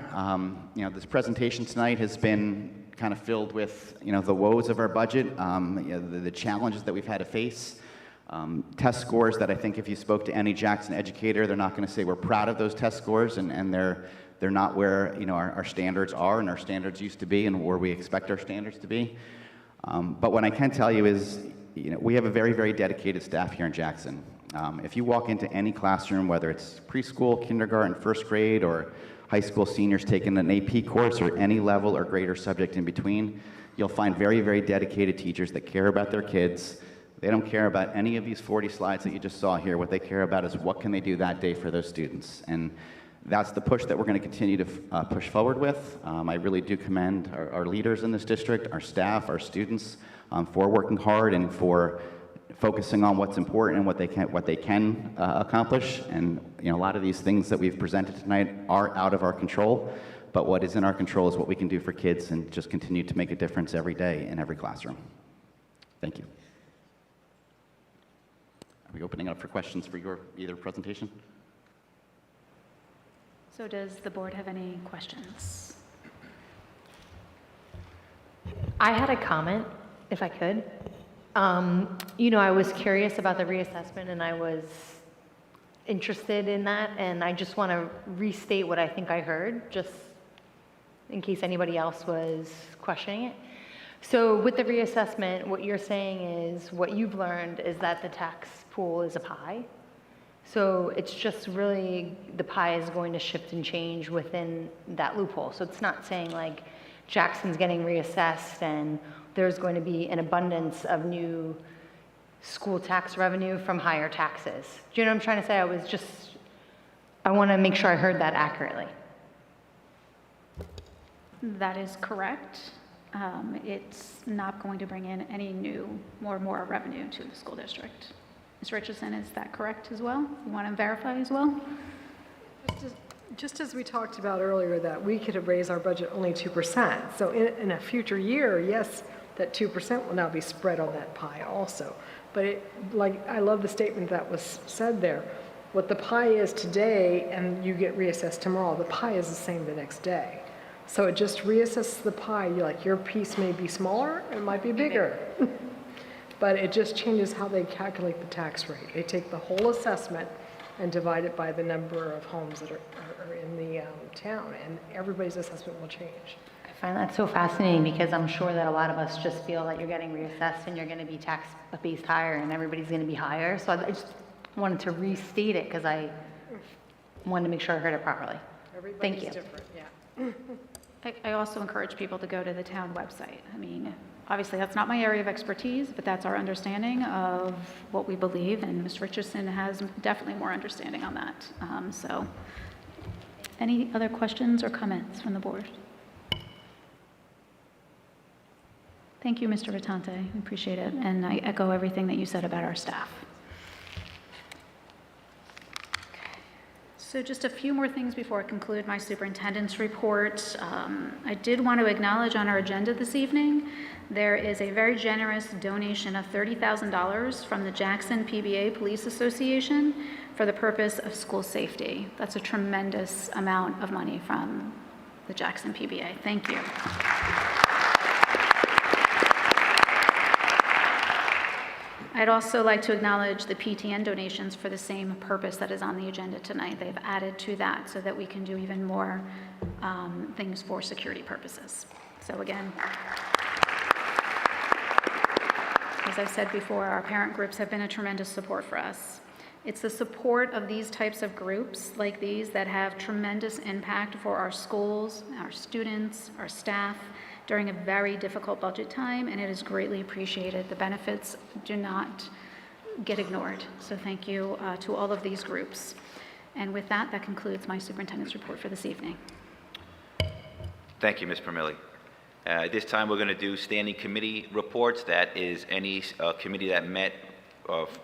This presentation tonight has been kind of filled with, the woes of our budget, the challenges that we've had to face, test scores that I think if you spoke to any Jackson educator, they're not going to say we're proud of those test scores, and they're not where our standards are and our standards used to be and where we expect our standards to be. But what I can tell you is, we have a very, very dedicated staff here in Jackson. If you walk into any classroom, whether it's preschool, kindergarten, first grade, or high school seniors taking an AP course or any level or grade or subject in between, you'll find very, very dedicated teachers that care about their kids. They don't care about any of these 40 slides that you just saw here. What they care about is what can they do that day for those students. And that's the push that we're going to continue to push forward with. I really do commend our leaders in this district, our staff, our students, for working hard and for focusing on what's important and what they can accomplish. And a lot of these things that we've presented tonight are out of our control, but what is in our control is what we can do for kids and just continue to make a difference every day in every classroom. Thank you. Are we opening up for questions for your either presentation? So does the board have any questions? I had a comment, if I could. I was curious about the reassessment, and I was interested in that, and I just want to restate what I think I heard, just in case anybody else was questioning it. So with the reassessment, what you're saying is, what you've learned is that the tax pool is a pie. So it's just really, the pie is going to shift and change within that loophole. So it's not saying like Jackson's getting reassessed and there's going to be an abundance of new school tax revenue from higher taxes. Do you know what I'm trying to say? I want to make sure I heard that accurately. That is correct. It's not going to bring in any new, more revenue to the school district. Ms. Richardson, is that correct as well? You want to verify as well? Just as we talked about earlier, that we could have raised our budget only 2%. So in a future year, yes, that 2% will now be spread on that pie also. But I love the statement that was said there. What the pie is today and you get reassessed tomorrow, the pie is the same the next day. So it just reassesses the pie. Your piece may be smaller, it might be bigger. But it just changes how they calculate the tax rate. They take the whole assessment and divide it by the number of homes that are in the town, and everybody's assessment will change. I find that so fascinating because I'm sure that a lot of us just feel that you're getting reassessed and you're going to be tax based higher and everybody's going to be higher. So I just wanted to restate it because I wanted to make sure I heard it properly. Everybody's Thank you. different, yeah. I also encourage people to go to the town website. I mean, obviously that's not my area of expertise, but that's our understanding of what we believe, and Ms. Richardson has definitely more understanding on that. So, any other questions or comments from the board? Thank you, Mr. Vitante. We appreciate it, and I echo everything that you said about our staff. So just a few more things before I conclude my superintendent's report. I did want to acknowledge on our agenda this evening, there is a very generous donation of $30,000 from the Jackson PBA Police Association for the purpose of school safety. That's a tremendous amount of money from the Jackson PBA. Thank you. I'd also like to acknowledge the PTN donations for the same purpose that is on the agenda tonight. They've added to that so that we can do even more things for security purposes. So again, as I've said before, our parent groups have been a tremendous support for us. It's the support of these types of groups like these that have tremendous impact for our schools, our students, our staff, during a very difficult budget time, and it is greatly appreciated. The benefits do not get ignored. So thank you to all of these groups. And with that, that concludes my superintendent's report for this evening. Thank you, Ms. Permilli. At this time, we're going to do standing committee reports. That is any committee that met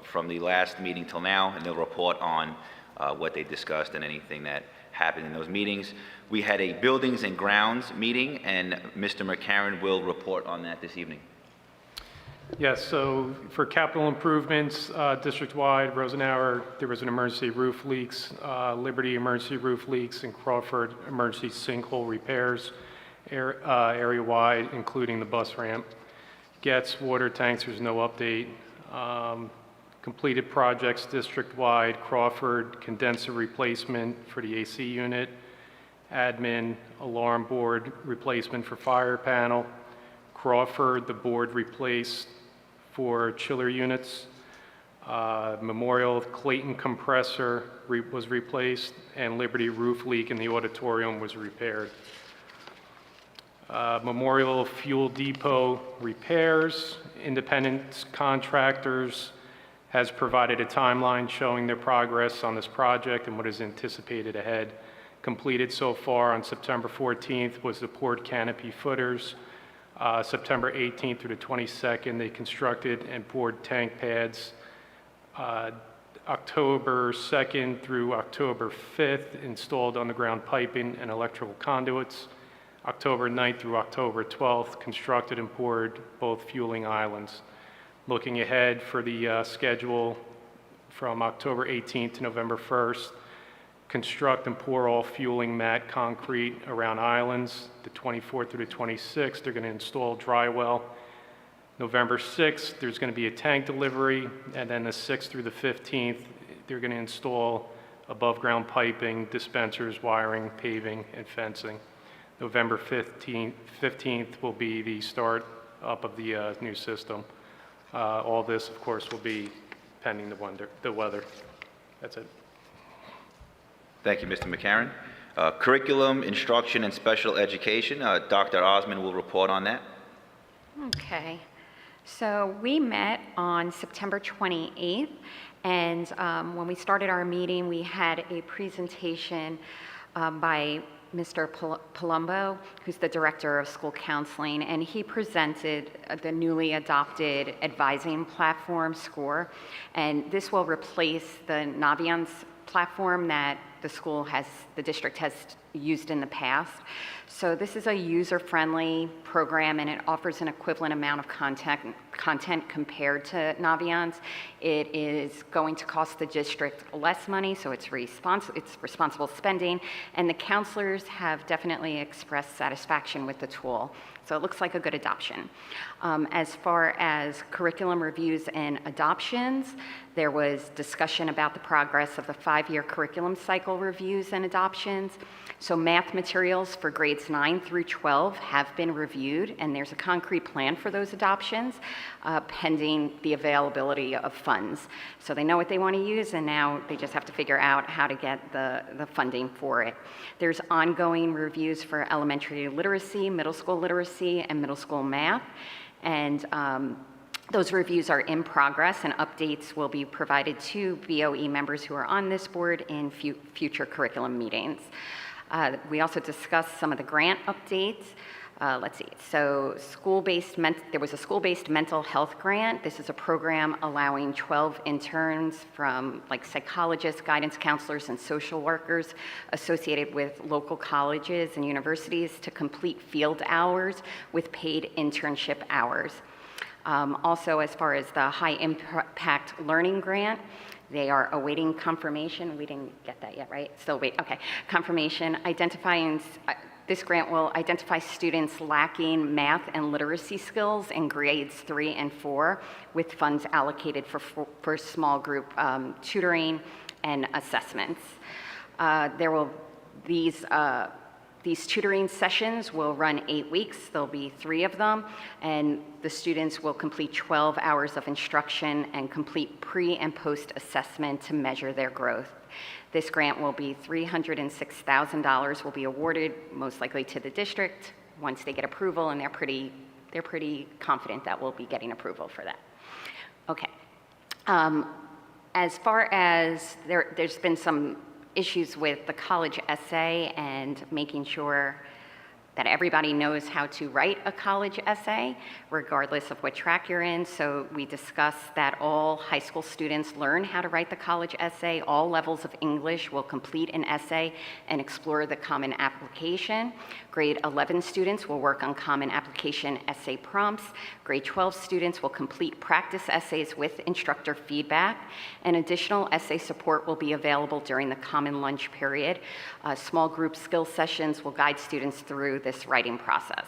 from the last meeting till now, and they'll report on what they discussed and anything that happened in those meetings. We had a Buildings and Grounds meeting, and Mr. McCarron will report on that this evening. Yes, so for capital improvements, district-wide, Rosenauer, there was an emergency roof leaks, Liberty emergency roof leaks, and Crawford emergency sinkhole repairs, area-wide, including the bus ramp. Getz water tanks, there's no update. Completed projects district-wide, Crawford condenser replacement for the AC unit, admin alarm board replacement for fire panel, Crawford, the board replaced for chiller units. Memorial Clayton compressor was replaced, and Liberty roof leak in the auditorium was repaired. Memorial Fuel Depot repairs. Independent contractors has provided a timeline showing their progress on this project and what is anticipated ahead. Completed so far on September 14th was the poured canopy footers. September 18th through the 22nd, they constructed and poured tank pads. October 2nd through October 5th, installed underground piping and electrical conduits. October 9th through October 12th, constructed and poured both fueling islands. Looking ahead for the schedule from October 18th to November 1st, construct and pour all fueling mat concrete around islands. The 24th through the 26th, they're going to install dry well. November 6th, there's going to be a tank delivery, and then the 6th through the 15th, they're going to install above ground piping, dispensers, wiring, paving, and fencing. November 15th will be the start up of the new system. All this, of course, will be pending the weather. That's it. Thank you, Mr. McCarron. Curriculum, instruction, and special education, Dr. Osmond will report on that. Okay. So we met on September 28th, and when we started our meeting, we had a presentation by Mr. Palumbo, who's the Director of School Counseling, and he presented the newly adopted advising platform, SCORE, and this will replace the Naviance platform that the district has used in the past. So this is a user-friendly program, and it offers an equivalent amount of content compared to Naviance. It is going to cost the district less money, so it's responsible spending, and the counselors have definitely expressed satisfaction with the tool. So it looks like a good adoption. As far as curriculum reviews and adoptions, there was discussion about the progress of the 5-year curriculum cycle reviews and adoptions. So math materials for grades 9 through 12 have been reviewed, and there's a concrete plan for those adoptions pending the availability of funds. So they know what they want to use, and now they just have to figure out how to get the funding for it. There's ongoing reviews for elementary literacy, middle school literacy, and middle school math. And those reviews are in progress, and updates will be provided to BOE members who are on this board in future curriculum meetings. We also discussed some of the grant updates. Let's see, so there was a school-based mental health grant. This is a program allowing 12 interns from psychologists, guidance counselors, and social workers associated with local colleges and universities to complete field hours with paid internship hours. Also, as far as the high impact learning grant, they are awaiting confirmation. We didn't get that yet, right? Still wait, okay. Confirmation, this grant will identify students lacking math and literacy skills in grades 3 and 4 with funds allocated for small group tutoring and assessments. These tutoring sessions will run 8 weeks. There'll be 3 of them, and the students will complete 12 hours of instruction and complete pre- and post-assessment to measure their growth. This grant will be $306,000 will be awarded most likely to the district once they get approval, and they're pretty confident that we'll be getting approval for that. Okay. As far as there's been some issues with the college essay and making sure that everybody knows how to write a college essay, regardless of what track you're in. So we discussed that all high school students learn how to write the college essay. All levels of English will complete an essay and explore the common application. Grade 11 students will work on common application essay prompts. Grade 12 students will complete practice essays with instructor feedback. And additional essay support will be available during the common lunch period. Small group skill sessions will guide students through this writing process.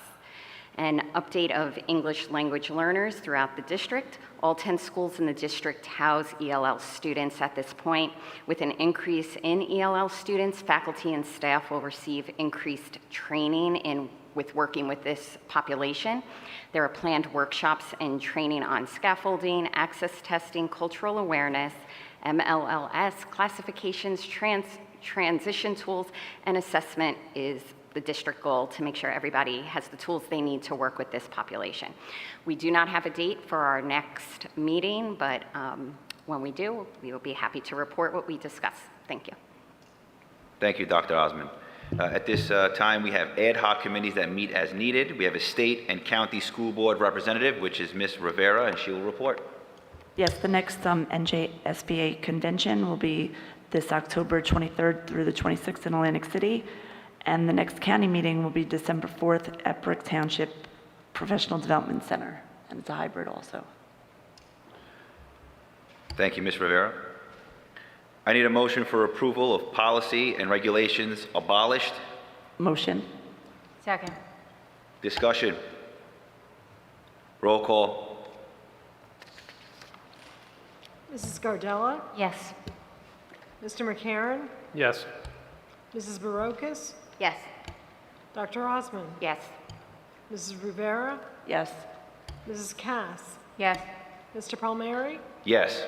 An update of English language learners throughout the district. All 10 schools in the district house ELL students at this point. With an increase in ELL students, faculty and staff will receive increased training with working with this population. There are planned workshops and training on scaffolding, access testing, cultural awareness, MLLS, classifications, transition tools, and assessment is the district goal to make sure everybody has the tools they need to work with this population. We do not have a date for our next meeting, but when we do, we will be happy to report what we discuss. Thank you. Thank you, Dr. Osmond. At this time, we have ad hoc committees that meet as needed. We have a state and county school board representative, which is Ms. Rivera, and she will report. Yes, the next NJSBA convention will be this October 23rd through the 26th in Atlantic City. And the next county meeting will be December 4th at Brick Township Professional Development Center. And it's a hybrid also. Thank you, Ms. Rivera. I need a motion for approval of policy and regulations abolished. Motion. Second. Discussion. Roll call. Mrs. Gardella, Yes. Mr. McCarron, Yes. Mrs. Barocas, Yes. Dr. Osmond, Yes. Mrs. Rivera, Yes. Mrs. Cass, Yes. Mr. Palmieri, Yes.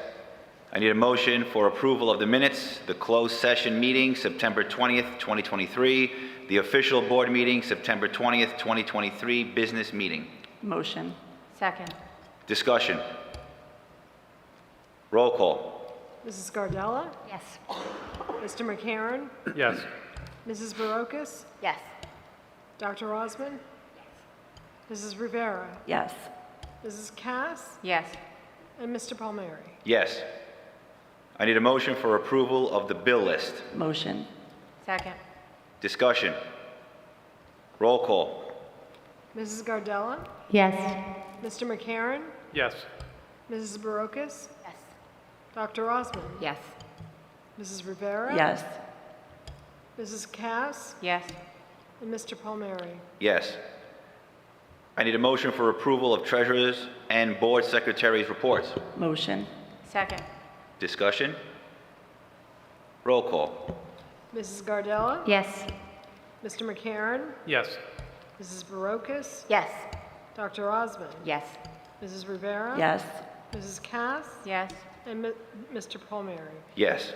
I need a motion for approval of the minutes, the closed session meeting, September 20th, 2023, the official board meeting, September 20th, 2023, business meeting. Motion. Second. Discussion. Roll call. Mrs. Gardella, Yes. Mr. McCarron, Yes. Mrs. Barocas, Yes. Dr. Osmond, Mrs. Rivera, Yes. Mrs. Cass, Yes. and Mr. Palmieri. Yes. I need a motion for approval of the bill list. Motion. Second. Discussion. Roll call. Mrs. Gardella, Yes. Mr. McCarron, Yes. Mrs. Barocas, Yes. Dr. Osmond, Yes. Mrs. Rivera, Yes. Mrs. Cass, Yes. and Mr. Palmieri. Yes. I need a motion for approval of treasurers and board secretaries' reports. Motion. Second. Discussion. Roll call. Mrs. Gardella, Yes. Mr. McCarron, Yes. Mrs. Barocas, Yes. Dr. Osmond, Yes. Mrs. Rivera, Yes. Mrs. Cass, Yes. and Mr. Palmieri. Yes.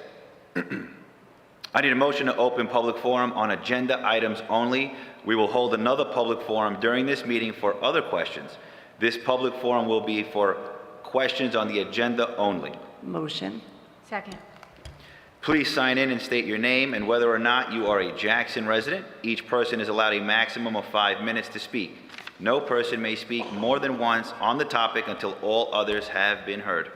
I need a motion to open public forum on agenda items only. We will hold another public forum during this meeting for other questions. This public forum will be for questions on the agenda only. Motion. Second. Please sign in and state your name and whether or not you are a Jackson resident. Each person is allowed a maximum of 5 minutes to speak. No person may speak more than once on the topic until all others have been heard.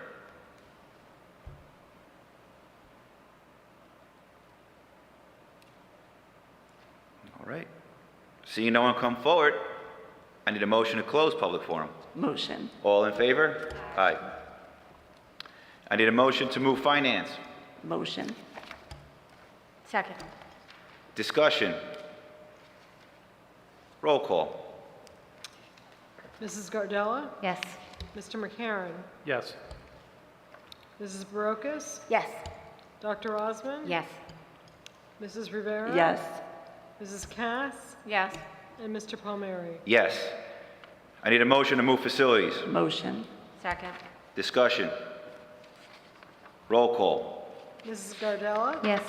All right. Seeing no one come forward, I need a motion to close public forum. Motion. All in favor? Aye. I need a motion to move finance. Motion. Second. Discussion. Roll call. Mrs. Gardella, Yes. Mr. McCarron, Yes. Mrs. Barocas, Yes. Dr. Osmond, Yes. Mrs. Rivera, Yes. Mrs. Cass, Yes. and Mr. Palmieri. Yes. I need a motion to move facilities. Motion. Second. Discussion. Roll call. Mrs. Gardella, Yes.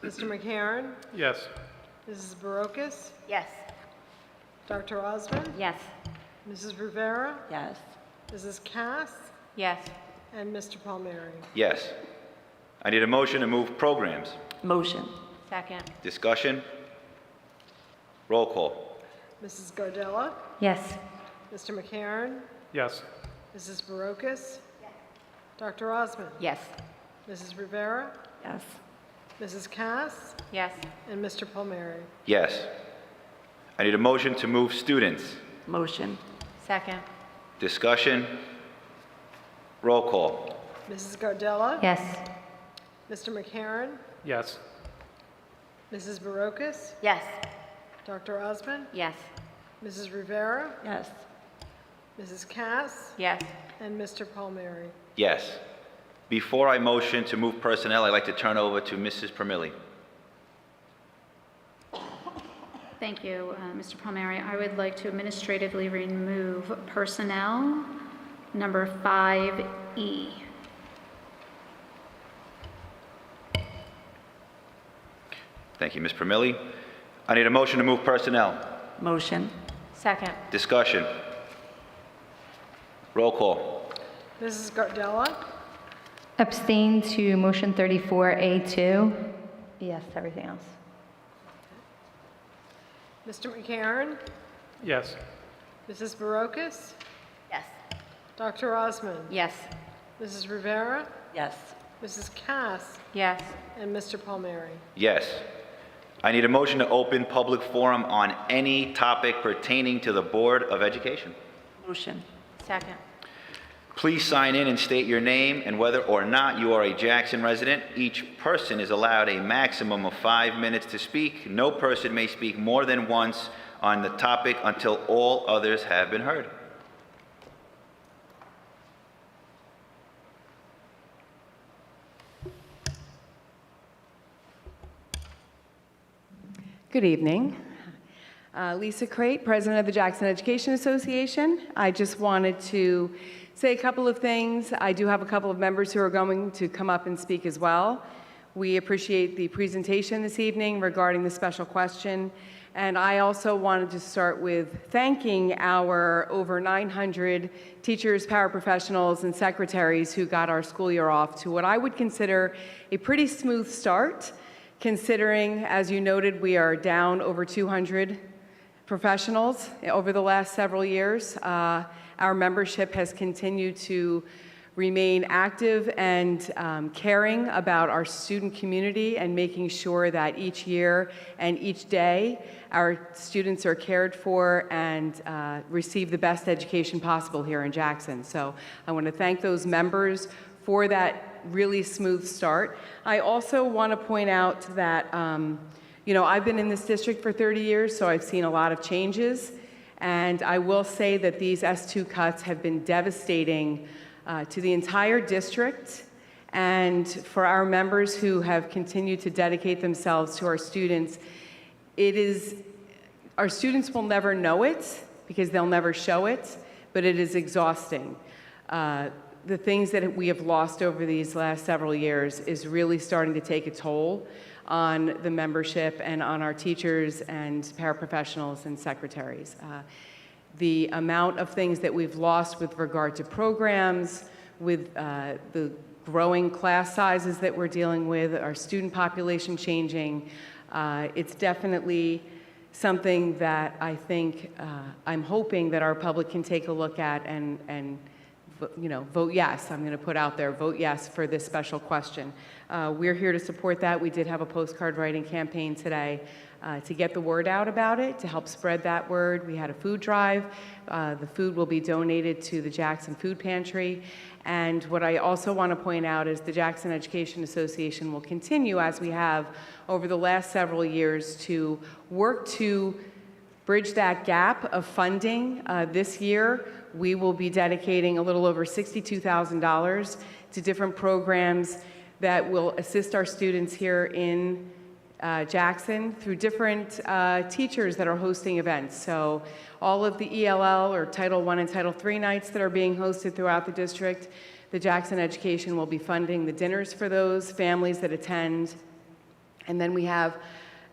Mr. McCarron, Yes. Mrs. Barocas, Yes. Dr. Osmond, Yes. Mrs. Rivera, Yes. Mrs. Cass, Yes. and Mr. Palmieri. Yes. I need a motion to move programs. Motion. Second. Discussion. Roll call. Mrs. Gardella, Yes. Mr. McCarron, Yes. Mrs. Barocas, Dr. Osmond, Yes. Mrs. Rivera, Yes. Mrs. Cass, Yes. and Mr. Palmieri. Yes. I need a motion to move students. Motion. Second. Discussion. Roll call. Mrs. Gardella, Yes. Mr. McCarron, Yes. Mrs. Barocas, Yes. Dr. Osmond, Yes. Mrs. Rivera, Yes. Mrs. Cass, Yes. and Mr. Palmieri. Yes. Before I motion to move personnel, I'd like to turn over to Mrs. Permilli. Thank you, Mr. Palmieri. I would like to administratively remove personnel, number 5E. Thank you, Ms. Permilli. I need a motion to move personnel. Motion. Second. Discussion. Roll call. Mrs. Gardella, Abstain to motion 34A2. Yes, to everything else. Mr. McCarron, Yes. Mrs. Barocas, Yes. Dr. Osmond, Yes. Mrs. Rivera, Yes. Mrs. Cass, Yes. and Mr. Palmieri. Yes. I need a motion to open public forum on any topic pertaining to the Board of Education. Motion. Second. Please sign in and state your name and whether or not you are a Jackson resident. Each person is allowed a maximum of 5 minutes to speak. No person may speak more than once on the topic until all others have been heard. Good evening. Lisa Crate, President of the Jackson Education Association. I just wanted to say a couple of things. I do have a couple of members who are going to come up and speak as well. We appreciate the presentation this evening regarding the special question. And I also wanted to start with thanking our over 900 teachers, paraprofessionals, and secretaries who got our school year off to what I would consider a pretty smooth start, considering, as you noted, we are down over 200 professionals over the last several years. Our membership has continued to remain active and caring about our student community and making sure that each year and each day our students are cared for and receive the best education possible here in Jackson. So I want to thank those members for that really smooth start. I also want to point out that, you know, I've been in this district for 30 years, so I've seen a lot of changes. And I will say that these S2 cuts have been devastating to the entire district and for our members who have continued to dedicate themselves to our students. Our students will never know it because they'll never show it, but it is exhausting. The things that we have lost over these last several years is really starting to take a toll on the membership and on our teachers and paraprofessionals and secretaries. The amount of things that we've lost with regard to programs, with the growing class sizes that we're dealing with, our student population changing, it's definitely something that I think, I'm hoping that our public can take a look at and you know, vote yes. I'm going to put out there, vote yes for this special question. We're here to support that. We did have a postcard writing campaign today to get the word out about it, to help spread that word. We had a food drive. The food will be donated to the Jackson Food Pantry. And what I also want to point out is the Jackson Education Association will continue, as we have over the last several years, to work to bridge that gap of funding. This year, we will be dedicating a little over $62,000 to different programs that will assist our students here in Jackson through different teachers that are hosting events. So all of the ELL or Title I and Title III nights that are being hosted throughout the district, the Jackson Education will be funding the dinners for those families that attend. And then we have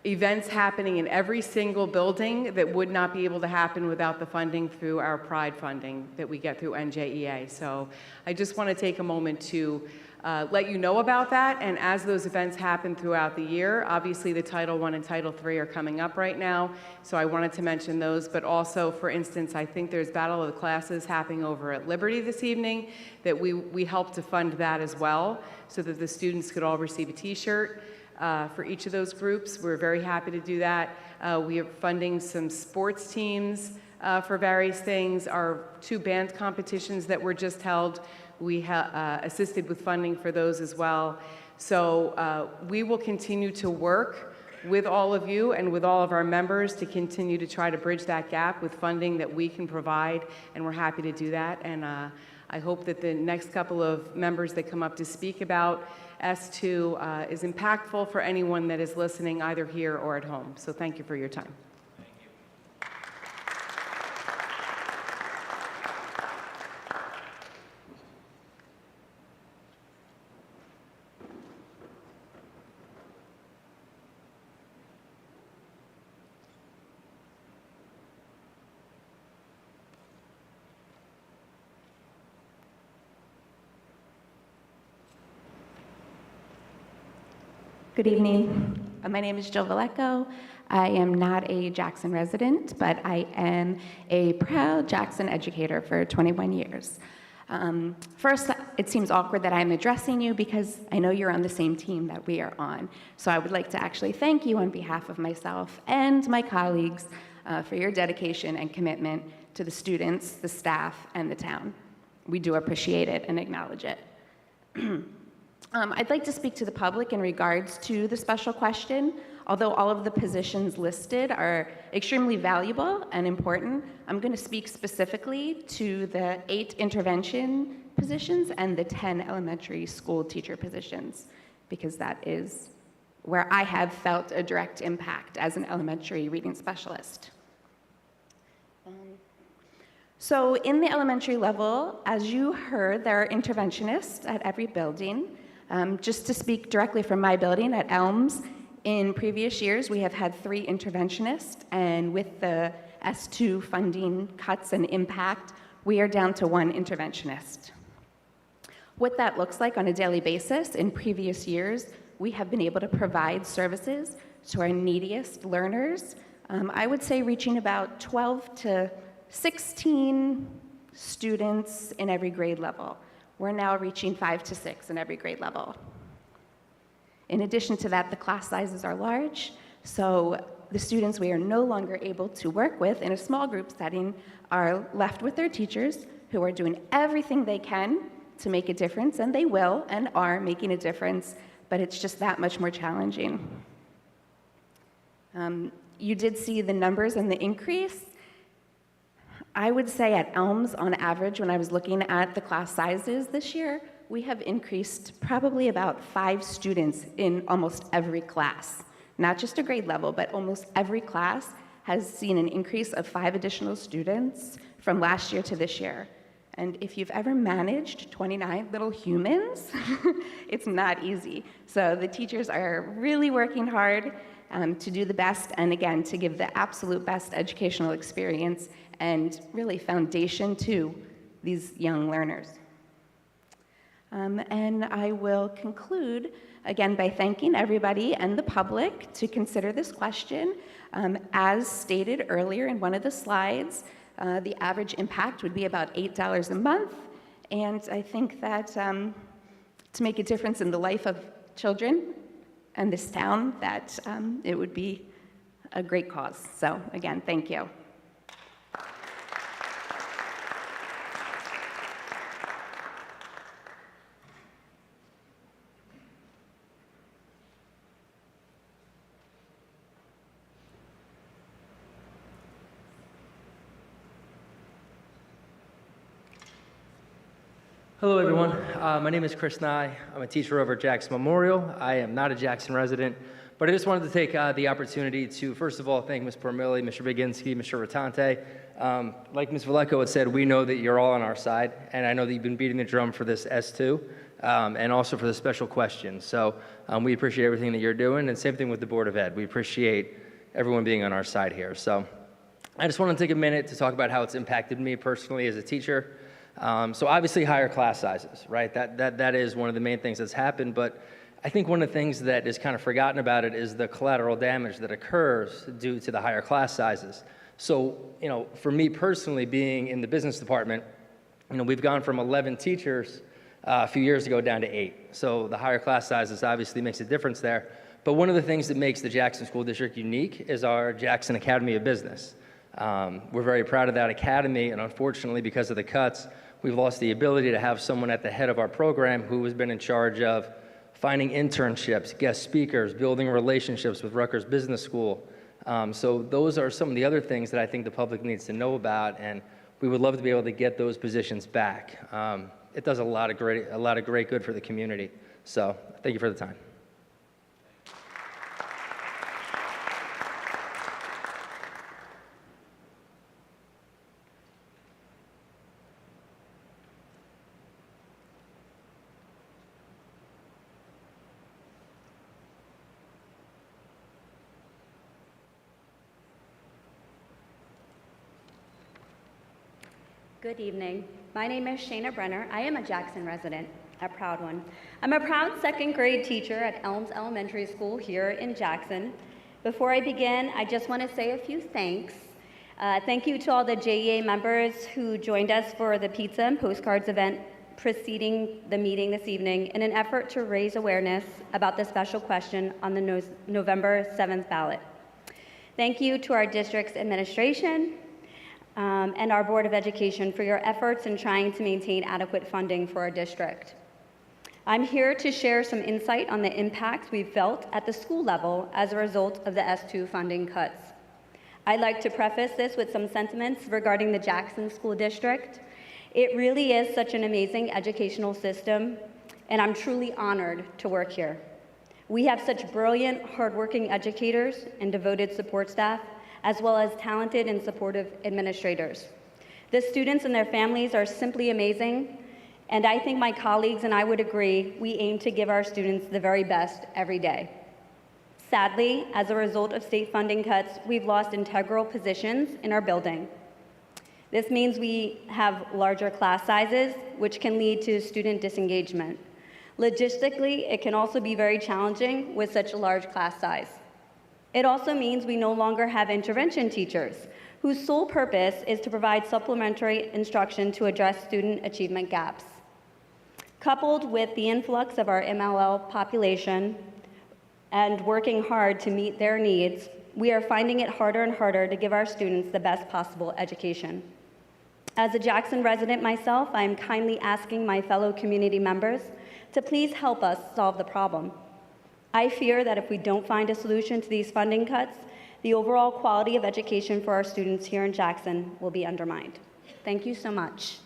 events happening in every single building that would not be able to happen without the funding through our Pride funding that we get through NJEA. So I just want to take a moment to let you know about that. And as those events happen throughout the year, obviously the Title I and Title III are coming up right now, so I wanted to mention those. But also, for instance, I think there's Battle of the Classes happening over at Liberty this evening, that we help to fund that as well, so that the students could all receive a T-shirt for each of those groups. We're very happy to do that. We are funding some sports teams for various things. Our 2 band competitions that were just held, we assisted with funding for those as well. So we will continue to work with all of you and with all of our members to continue to try to bridge that gap with funding that we can provide, and we're happy to do that. And I hope that the next couple of members that come up to speak about S2 is impactful for anyone that is listening either here or at home. So thank you for your time. Good evening. My name is Jill Valleco. I am not a Jackson resident, but I am a proud Jackson educator for 21 years. First, it seems awkward that I'm addressing you because I know you're on the same team that we are on. So I would like to actually thank you on behalf of myself and my colleagues for your dedication and commitment to the students, the staff, and the town. We do appreciate it and acknowledge it. I'd like to speak to the public in regards to the special question. Although all of the positions listed are extremely valuable and important, I'm going to speak specifically to the 8 intervention positions and the 10 elementary school teacher positions, because that is where I have felt a direct impact as an elementary reading specialist. So in the elementary level, as you heard, there are interventionists at every building. Just to speak directly from my building at Elms, in previous years, we have had 3 interventionists, and with the S2 funding cuts and impact, we are down to 1 interventionist. What that looks like on a daily basis, in previous years, we have been able to provide services to our neediest learners, I would say reaching about 12 to 16 students in every grade level. We're now reaching 5 to 6 in every grade level. In addition to that, the class sizes are large, so the students we are no longer able to work with in a small group setting are left with their teachers, who are doing everything they can to make a difference, and they will and are making a difference, but it's just that much more challenging. You did see the numbers and the increase. I would say at Elms, on average, when I was looking at the class sizes this year, we have increased probably about 5 students in almost every class. Not just a grade level, but almost every class has seen an increase of 5 additional students from last year to this year. And if you've ever managed 29 little humans, it's not easy. So the teachers are really working hard to do the best, and again, to give the absolute best educational experience and really foundation to these young learners. And I will conclude again by thanking everybody and the public to consider this question. As stated earlier in one of the slides, the average impact would be about $8 a month, and I think that to make a difference in the life of children and this town, that it would be a great cause. So again, thank you. Hello, everyone. My name is Chris Nye. I'm a teacher over at Jackson Memorial. I am not a Jackson resident, but I just wanted to take the opportunity to, first of all, thank Ms. Pormilli, Mr. Baginski, Mr. Ratante. Like Ms. Valleco had said, we know that you're all on our side, and I know that you've been beating the drum for this S2 and also for the special questions. So we appreciate everything that you're doing, and same thing with the Board of Ed. We appreciate everyone being on our side here. So I just want to take a minute to talk about how it's impacted me personally as a teacher. So obviously higher class sizes, right? That is one of the main things that's happened, but I think one of the things that is kind of forgotten about it is the collateral damage that occurs due to the higher class sizes. So, for me personally, being in the business department, we've gone from 11 teachers a few years ago down to 8. So the higher class sizes obviously makes a difference there. But one of the things that makes the Jackson School District unique is our Jackson Academy of Business. We're very proud of that academy, and unfortunately, because of the cuts, we've lost the ability to have someone at the head of our program who has been in charge of finding internships, guest speakers, building relationships with Rutgers Business School. So those are some of the other things that I think the public needs to know about, and we would love to be able to get those positions back. It does a lot of great good for the community. So thank you for the time. Good evening. My name is Shayna Brenner. I am a Jackson resident, a proud one. I'm a proud second grade teacher at Elms Elementary School here in Jackson. Before I begin, I just want to say a few thanks. Thank you to all the JEA members who joined us for the pizza and postcards event preceding the meeting this evening in an effort to raise awareness about the special question on the November 7th ballot. Thank you to our district's administration, and our Board of Education for your efforts in trying to maintain adequate funding for our district. I'm here to share some insight on the impacts we've felt at the school level as a result of the S2 funding cuts. I'd like to preface this with some sentiments regarding the Jackson School District. It really is such an amazing educational system, and I'm truly honored to work here. We have such brilliant, hardworking educators and devoted support staff, as well as talented and supportive administrators. The students and their families are simply amazing, and I think my colleagues and I would agree, we aim to give our students the very best every day. Sadly, as a result of state funding cuts, we've lost integral positions in our building. This means we have larger class sizes, which can lead to student disengagement. Logistically, it can also be very challenging with such a large class size. It also means we no longer have intervention teachers, whose sole purpose is to provide supplementary instruction to address student achievement gaps. Coupled with the influx of our MLL population and working hard to meet their needs, we are finding it harder and harder to give our students the best possible education. As a Jackson resident myself, I am kindly asking my fellow community members to please help us solve the problem. I fear that if we don't find a solution to these funding cuts, the overall quality of education for our students here in Jackson will be undermined. Thank you so much.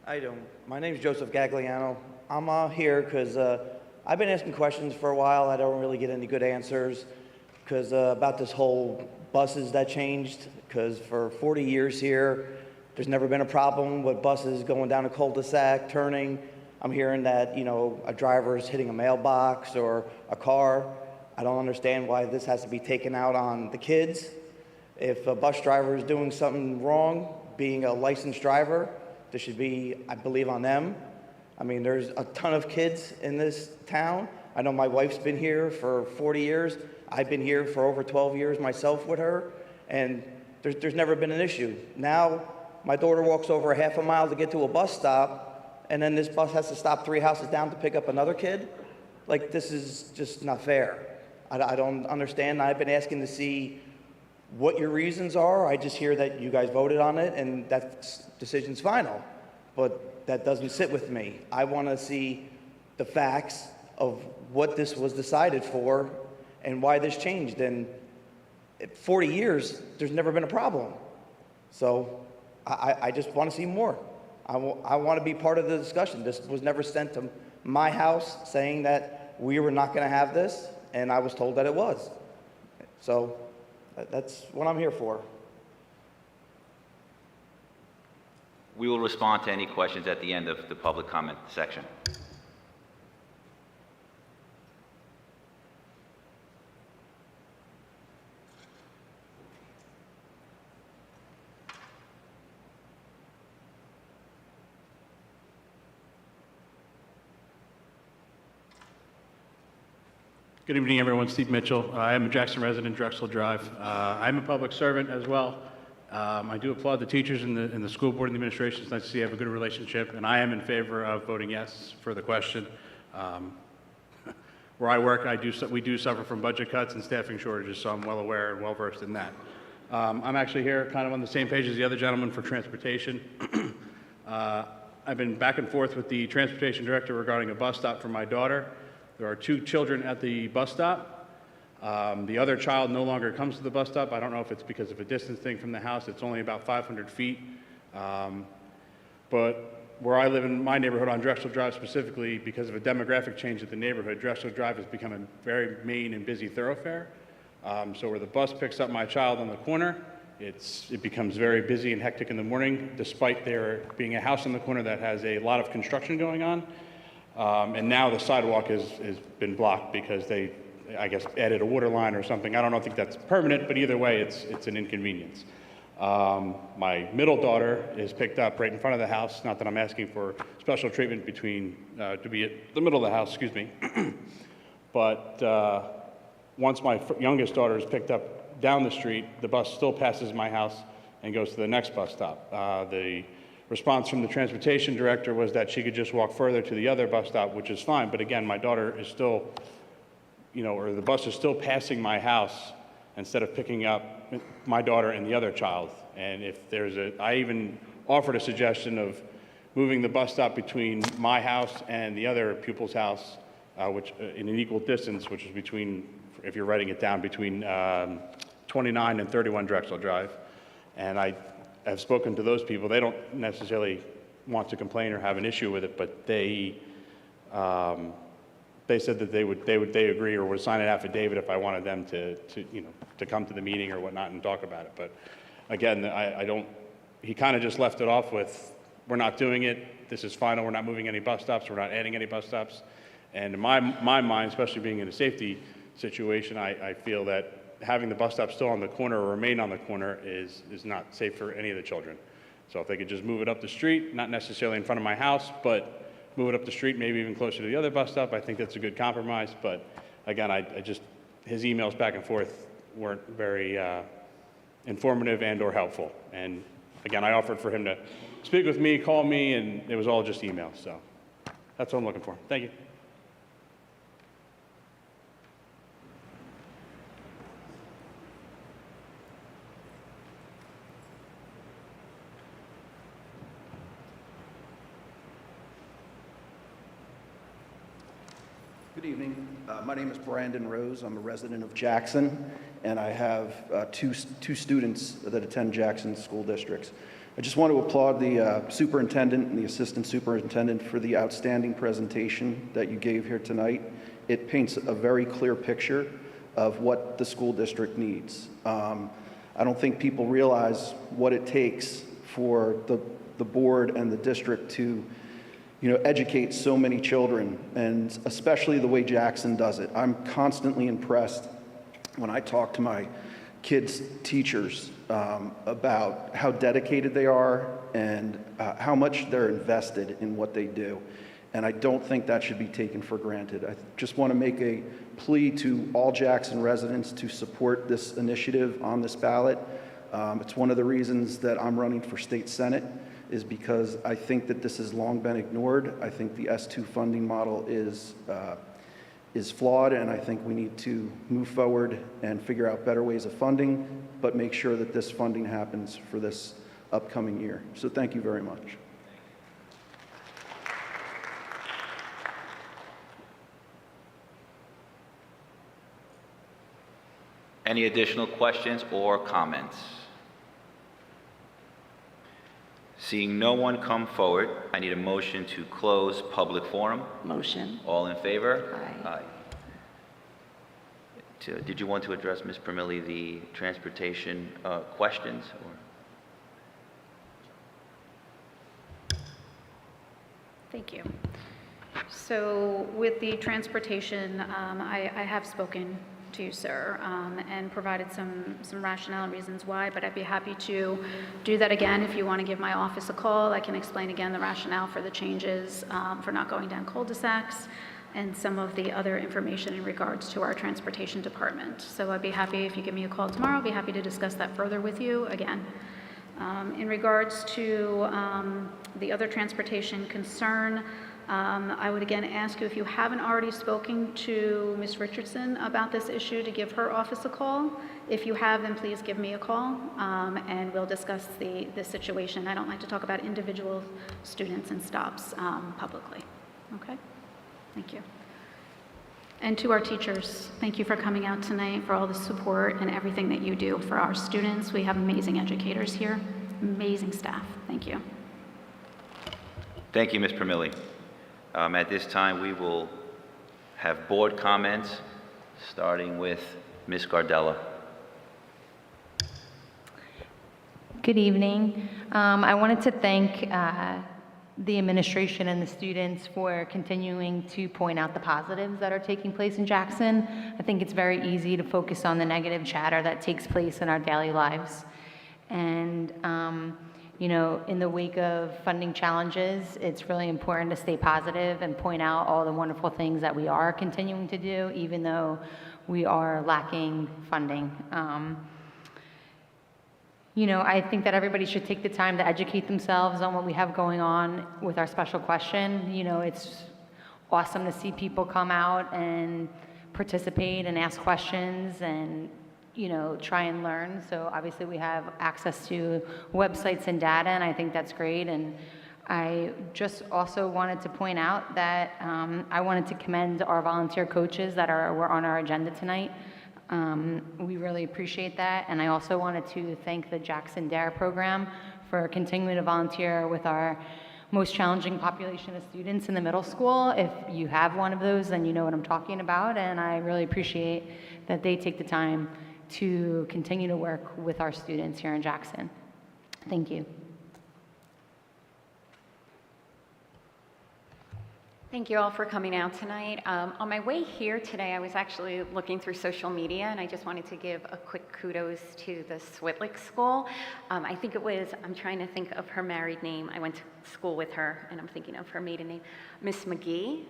How you doing? My name is Joseph Gagliano. I'm here because I've been asking questions for a while. I don't really get any good answers because about this whole buses that changed, because for 40 years here, there's never been a problem with buses going down a cul-de-sac, turning. I'm hearing that, a driver is hitting a mailbox or a car. I don't understand why this has to be taken out on the kids. If a bus driver is doing something wrong, being a licensed driver, this should be, I believe, on them. I mean, there's a ton of kids in this town. I know my wife's been here for 40 years. I've been here for over 12 years myself with her, and there's never been an issue. Now, my daughter walks over a half a mile to get to a bus stop, and then this bus has to stop 3 houses down to pick up another kid. Like, this is just not fair. I don't understand. I've been asking to see what your reasons are. I just hear that you guys voted on it and that decision's final, but that doesn't sit with me. I want to see the facts of what this was decided for and why this changed. And 40 years, there's never been a problem. So I just want to see more. I want to be part of the discussion. This was never sent to my house saying that we were not going to have this, and I was told that it was. So that's what I'm here for. We will respond to any questions at the end of the public comment section. Good evening, everyone. Steve Mitchell. I am a Jackson resident, Drexel Drive. I'm a public servant as well. I do applaud the teachers and the school board and the administration. It's nice to see you have a good relationship, and I am in favor of voting yes for the question. Where I work, we do suffer from budget cuts and staffing shortages, so I'm well aware and well versed in that. I'm actually here kind of on the same page as the other gentleman for transportation. I've been back and forth with the transportation director regarding a bus stop for my daughter. There are 2 children at the bus stop. The other child no longer comes to the bus stop. I don't know if it's because of a distance thing from the house. It's only about 500 feet. But where I live in my neighborhood on Drexel Drive specifically, because of a demographic change at the neighborhood, Drexel Drive has become a very main and busy thoroughfare. So where the bus picks up my child on the corner, it becomes very busy and hectic in the morning, despite there being a house in the corner that has a lot of construction going on. And now the sidewalk has been blocked because they, I guess, added a water line or something. I don't think that's permanent, but either way, it's an inconvenience. My middle daughter is picked up right in front of the house. Not that I'm asking for special treatment to be at the middle of the house, excuse me. But once my youngest daughter is picked up down the street, the bus still passes my house and goes to the next bus stop. The response from the transportation director was that she could just walk further to the other bus stop, which is fine. But again, my daughter is still, or the bus is still passing my house instead of picking up my daughter and the other child. And if I even offered a suggestion of moving the bus stop between my house and the other pupil's house, which in an equal distance, which is between, if you're writing it down, between 29 and 31 Drexel Drive. And I've spoken to those people. They don't necessarily want to complain or have an issue with it, but they said that they agree or would sign an affidavit if I wanted them to come to the meeting or whatnot and talk about it. But again, he kind of just left it off with, we're not doing it. This is final. We're not moving any bus stops. We're not adding any bus stops. And in my mind, especially being in a safety situation, I feel that having the bus stop still on the corner or remain on the corner is not safe for any of the children. So if they could just move it up the street, not necessarily in front of my house, but move it up the street, maybe even closer to the other bus stop, I think that's a good compromise. But again, his emails back and forth weren't very informative and or helpful. And again, I offered for him to speak with me, call me, and it was all just emails. So that's what I'm looking for. Thank you. Good evening. My name is Brandon Rose. I'm a resident of Jackson, and I have two students that attend Jackson school districts. I just want to applaud the superintendent and the assistant superintendent for the outstanding presentation that you gave here tonight. It paints a very clear picture of what the school district needs. I don't think people realize what it takes for the board and the district to educate so many children, and especially the way Jackson does it. I'm constantly impressed when I talk to my kids' teachers about how dedicated they are and how much they're invested in what they do. And I don't think that should be taken for granted. I just want to make a plea to all Jackson residents to support this initiative on this ballot. It's one of the reasons that I'm running for state senate, is because I think that this has long been ignored. I think the S2 funding model is flawed, and I think we need to move forward and figure out better ways of funding, but make sure that this funding happens for this upcoming year. So thank you very much. Any additional questions or comments? Seeing no one come forward, I need a motion to close public forum. Motion. All in favor? Aye. Did you want to address, Ms. Permilli, the transportation questions? Thank you. So with the transportation, I have spoken to you, sir, and provided some rationale and reasons why, but I'd be happy to do that again if you want to give my office a call. I can explain again the rationale for the changes, for not going down cul-de-sacs, and some of the other information in regards to our transportation department. So I'd be happy, if you give me a call tomorrow, I'll be happy to discuss that further with you again. In regards to the other transportation concern, I would again ask you, if you haven't already spoken to Ms. Richardson about this issue, to give her office a call. If you have, then please give me a call, and we'll discuss the situation. I don't like to talk about individual students and stops publicly. Okay? Thank you. And to our teachers, thank you for coming out tonight, for all the support and everything that you do for our students. We have amazing educators here, amazing staff. Thank you. Thank you, Ms. Permilli. At this time, we will have board comments, starting with Ms. Gardella. Good evening. I wanted to thank the administration and the students for continuing to point out the positives that are taking place in Jackson. I think it's very easy to focus on the negative chatter that takes place in our daily lives. And, you know, in the wake of funding challenges, it's really important to stay positive and point out all the wonderful things that we are continuing to do, even though we are lacking funding. You know, I think that everybody should take the time to educate themselves on what we have going on with our special question. You know, it's awesome to see people come out and participate and ask questions and, you know, try and learn. So obviously we have access to websites and data, and I think that's great. And I just also wanted to point out that I wanted to commend our volunteer coaches that were on our agenda tonight. We really appreciate that. And I also wanted to thank the Jackson DARE program for continuing to volunteer with our most challenging population of students in the middle school. If you have one of those, then you know what I'm talking about. And I really appreciate that they take the time to continue to work with our students here in Jackson. Thank you. Thank you all for coming out tonight. On my way here today, I was actually looking through social media, and I just wanted to give a quick kudos to the Switlick School. I think it was, I'm trying to think of her married name. I went to school with her, and I'm thinking of her maiden name, Miss McGee.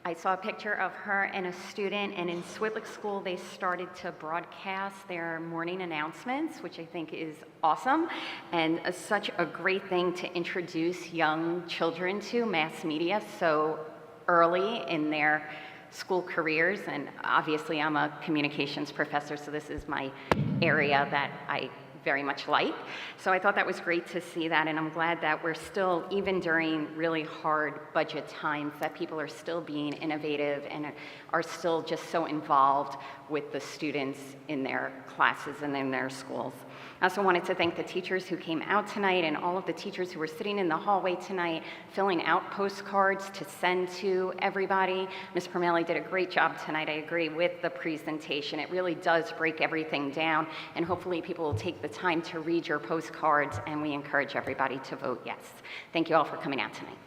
I saw a picture of her and a student, and in Switlick School, they started to broadcast their morning announcements, which I think is awesome, and such a great thing to introduce young children to mass media so early in their school careers. And obviously, I'm a communications professor, so this is my area that I very much like. So I thought that was great to see that, and I'm glad that we're still, even during really hard budget times, that people are still being innovative and are still just so involved with the students in their classes and in their schools. I also wanted to thank the teachers who came out tonight and all of the teachers who were sitting in the hallway tonight filling out postcards to send to everybody. Ms. Permilli did a great job tonight. I agree with the presentation. It really does break everything down, and hopefully people will take the time to read your postcards, and we encourage everybody to vote yes. Thank you all for coming out tonight.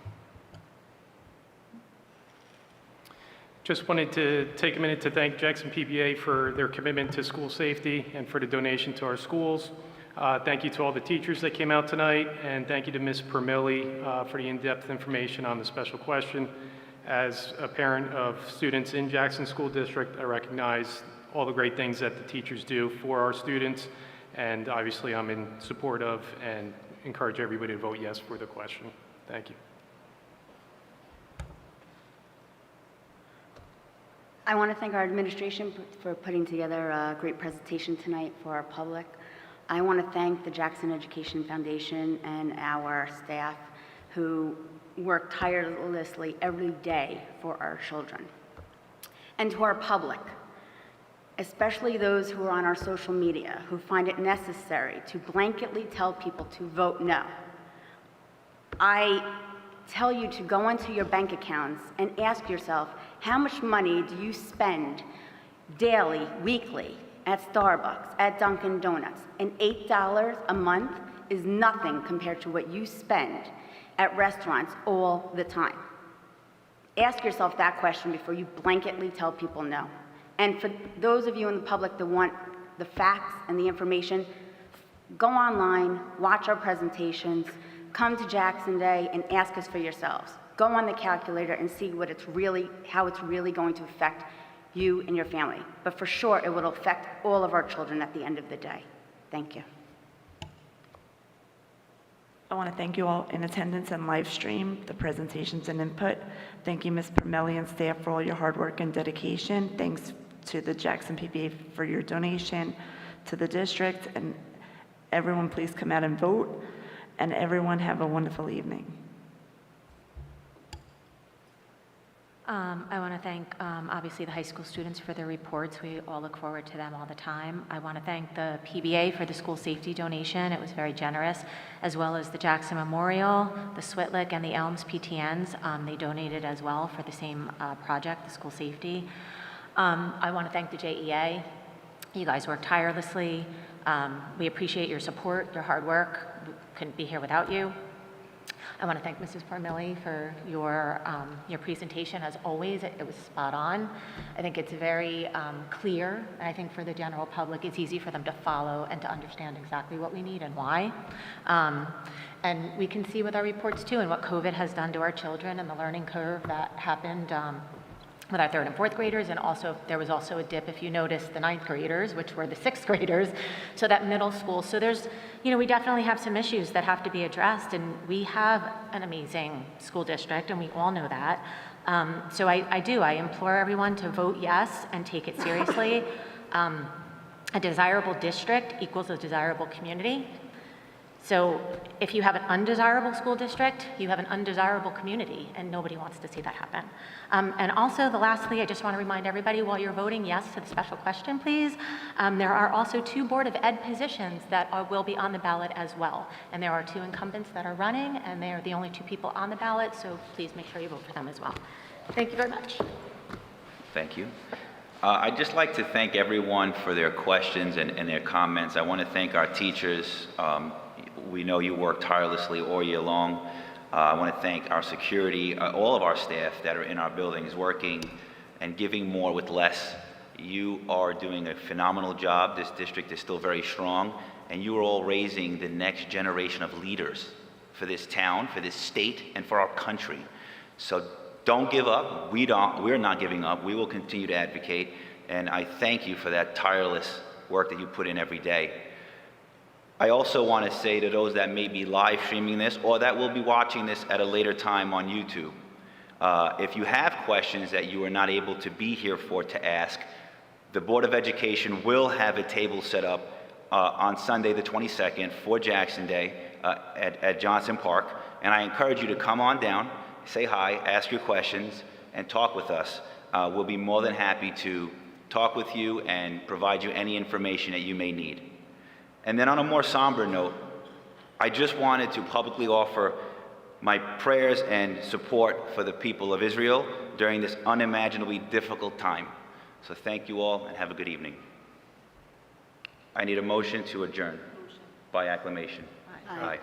Just wanted to take a minute to thank Jackson PBA for their commitment to school safety and for the donation to our schools. Thank you to all the teachers that came out tonight, and thank you to Ms. Permilli for the in-depth information on the special question. As a parent of students in Jackson School District, I recognize all the great things that the teachers do for our students, and obviously I'm in support of and encourage everybody to vote yes for the question. Thank you. I want to thank our administration for putting together a great presentation tonight for our public. I want to thank the Jackson Education Foundation and our staff who work tirelessly every day for our children. And to our public, especially those who are on our social media, who find it necessary to blanketly tell people to vote no. I tell you to go into your bank accounts and ask yourself, how much money do you spend daily, weekly, at Starbucks, at Dunkin' Donuts? And $8 a month is nothing compared to what you spend at restaurants all the time. Ask yourself that question before you blanketly tell people no. And for those of you in the public that want the facts and the information, go online, watch our presentations, come to Jackson Day and ask us for yourselves. Go on the calculator and see how it's really going to affect you and your family. But for sure, it will affect all of our children at the end of the day. Thank you. I want to thank you all in attendance and live stream, the presentations and input. Thank you, Ms. Permelli and staff, for all your hard work and dedication. Thanks to the Jackson PBA for your donation, to the district, and everyone please come out and vote, and everyone have a wonderful evening. I want to thank, obviously, the high school students for their reports. We all look forward to them all the time. I want to thank the PBA for the school safety donation. It was very generous, as well as the Jackson Memorial, the Switlick, and the Elms PTNs. They donated as well for the same project, the school safety. I want to thank the JEA. You guys work tirelessly. We appreciate your support, your hard work. We couldn't be here without you. I want to thank Mrs. Parmilli for your presentation. As always, it was spot on. I think it's very clear, and I think for the general public, it's easy for them to follow and to understand exactly what we need and why. And we can see with our reports too, and what COVID has done to our children and the learning curve that happened with our 3rd and 4th graders, and also there was also a dip, if you notice, the 9th graders, which were the 6th graders, so that middle school. So there's, we definitely have some issues that have to be addressed, and we have an amazing school district, and we all know that. So I implore everyone to vote yes and take it seriously. A desirable district equals a desirable community. So if you have an undesirable school district, you have an undesirable community, and nobody wants to see that happen. And also, lastly, I just want to remind everybody, while you're voting yes to the special question, please, there are also 2 Board of Ed positions that will be on the ballot as well. And there are 2 incumbents that are running, and they are the only 2 people on the ballot, so please make sure you vote for them as well. Thank you very much. Thank you. I'd just like to thank everyone for their questions and their comments. I want to thank our teachers. We know you work tirelessly all year long. I want to thank our security, all of our staff that are in our buildings working and giving more with less. You are doing a phenomenal job. This district is still very strong, and you are all raising the next generation of leaders for this town, for this state, and for our country. So don't give up. We're not giving up. We will continue to advocate, and I thank you for that tireless work that you put in every day. I also want to say to those that may be live streaming this or that will be watching this at a later time on YouTube, if you have questions that you are not able to be here for to ask, the Board of Education will have a table set up on Sunday the 22nd for Jackson Day at Johnson Park, and I encourage you to come on down, say hi, ask your questions, and talk with us. We'll be more than happy to talk with you and provide you any information that you may need. And then on a more somber note, I just wanted to publicly offer my prayers and support for the people of Israel during this unimaginably difficult time. So thank you all and have a good evening. I need a motion to adjourn by acclamation. Aye.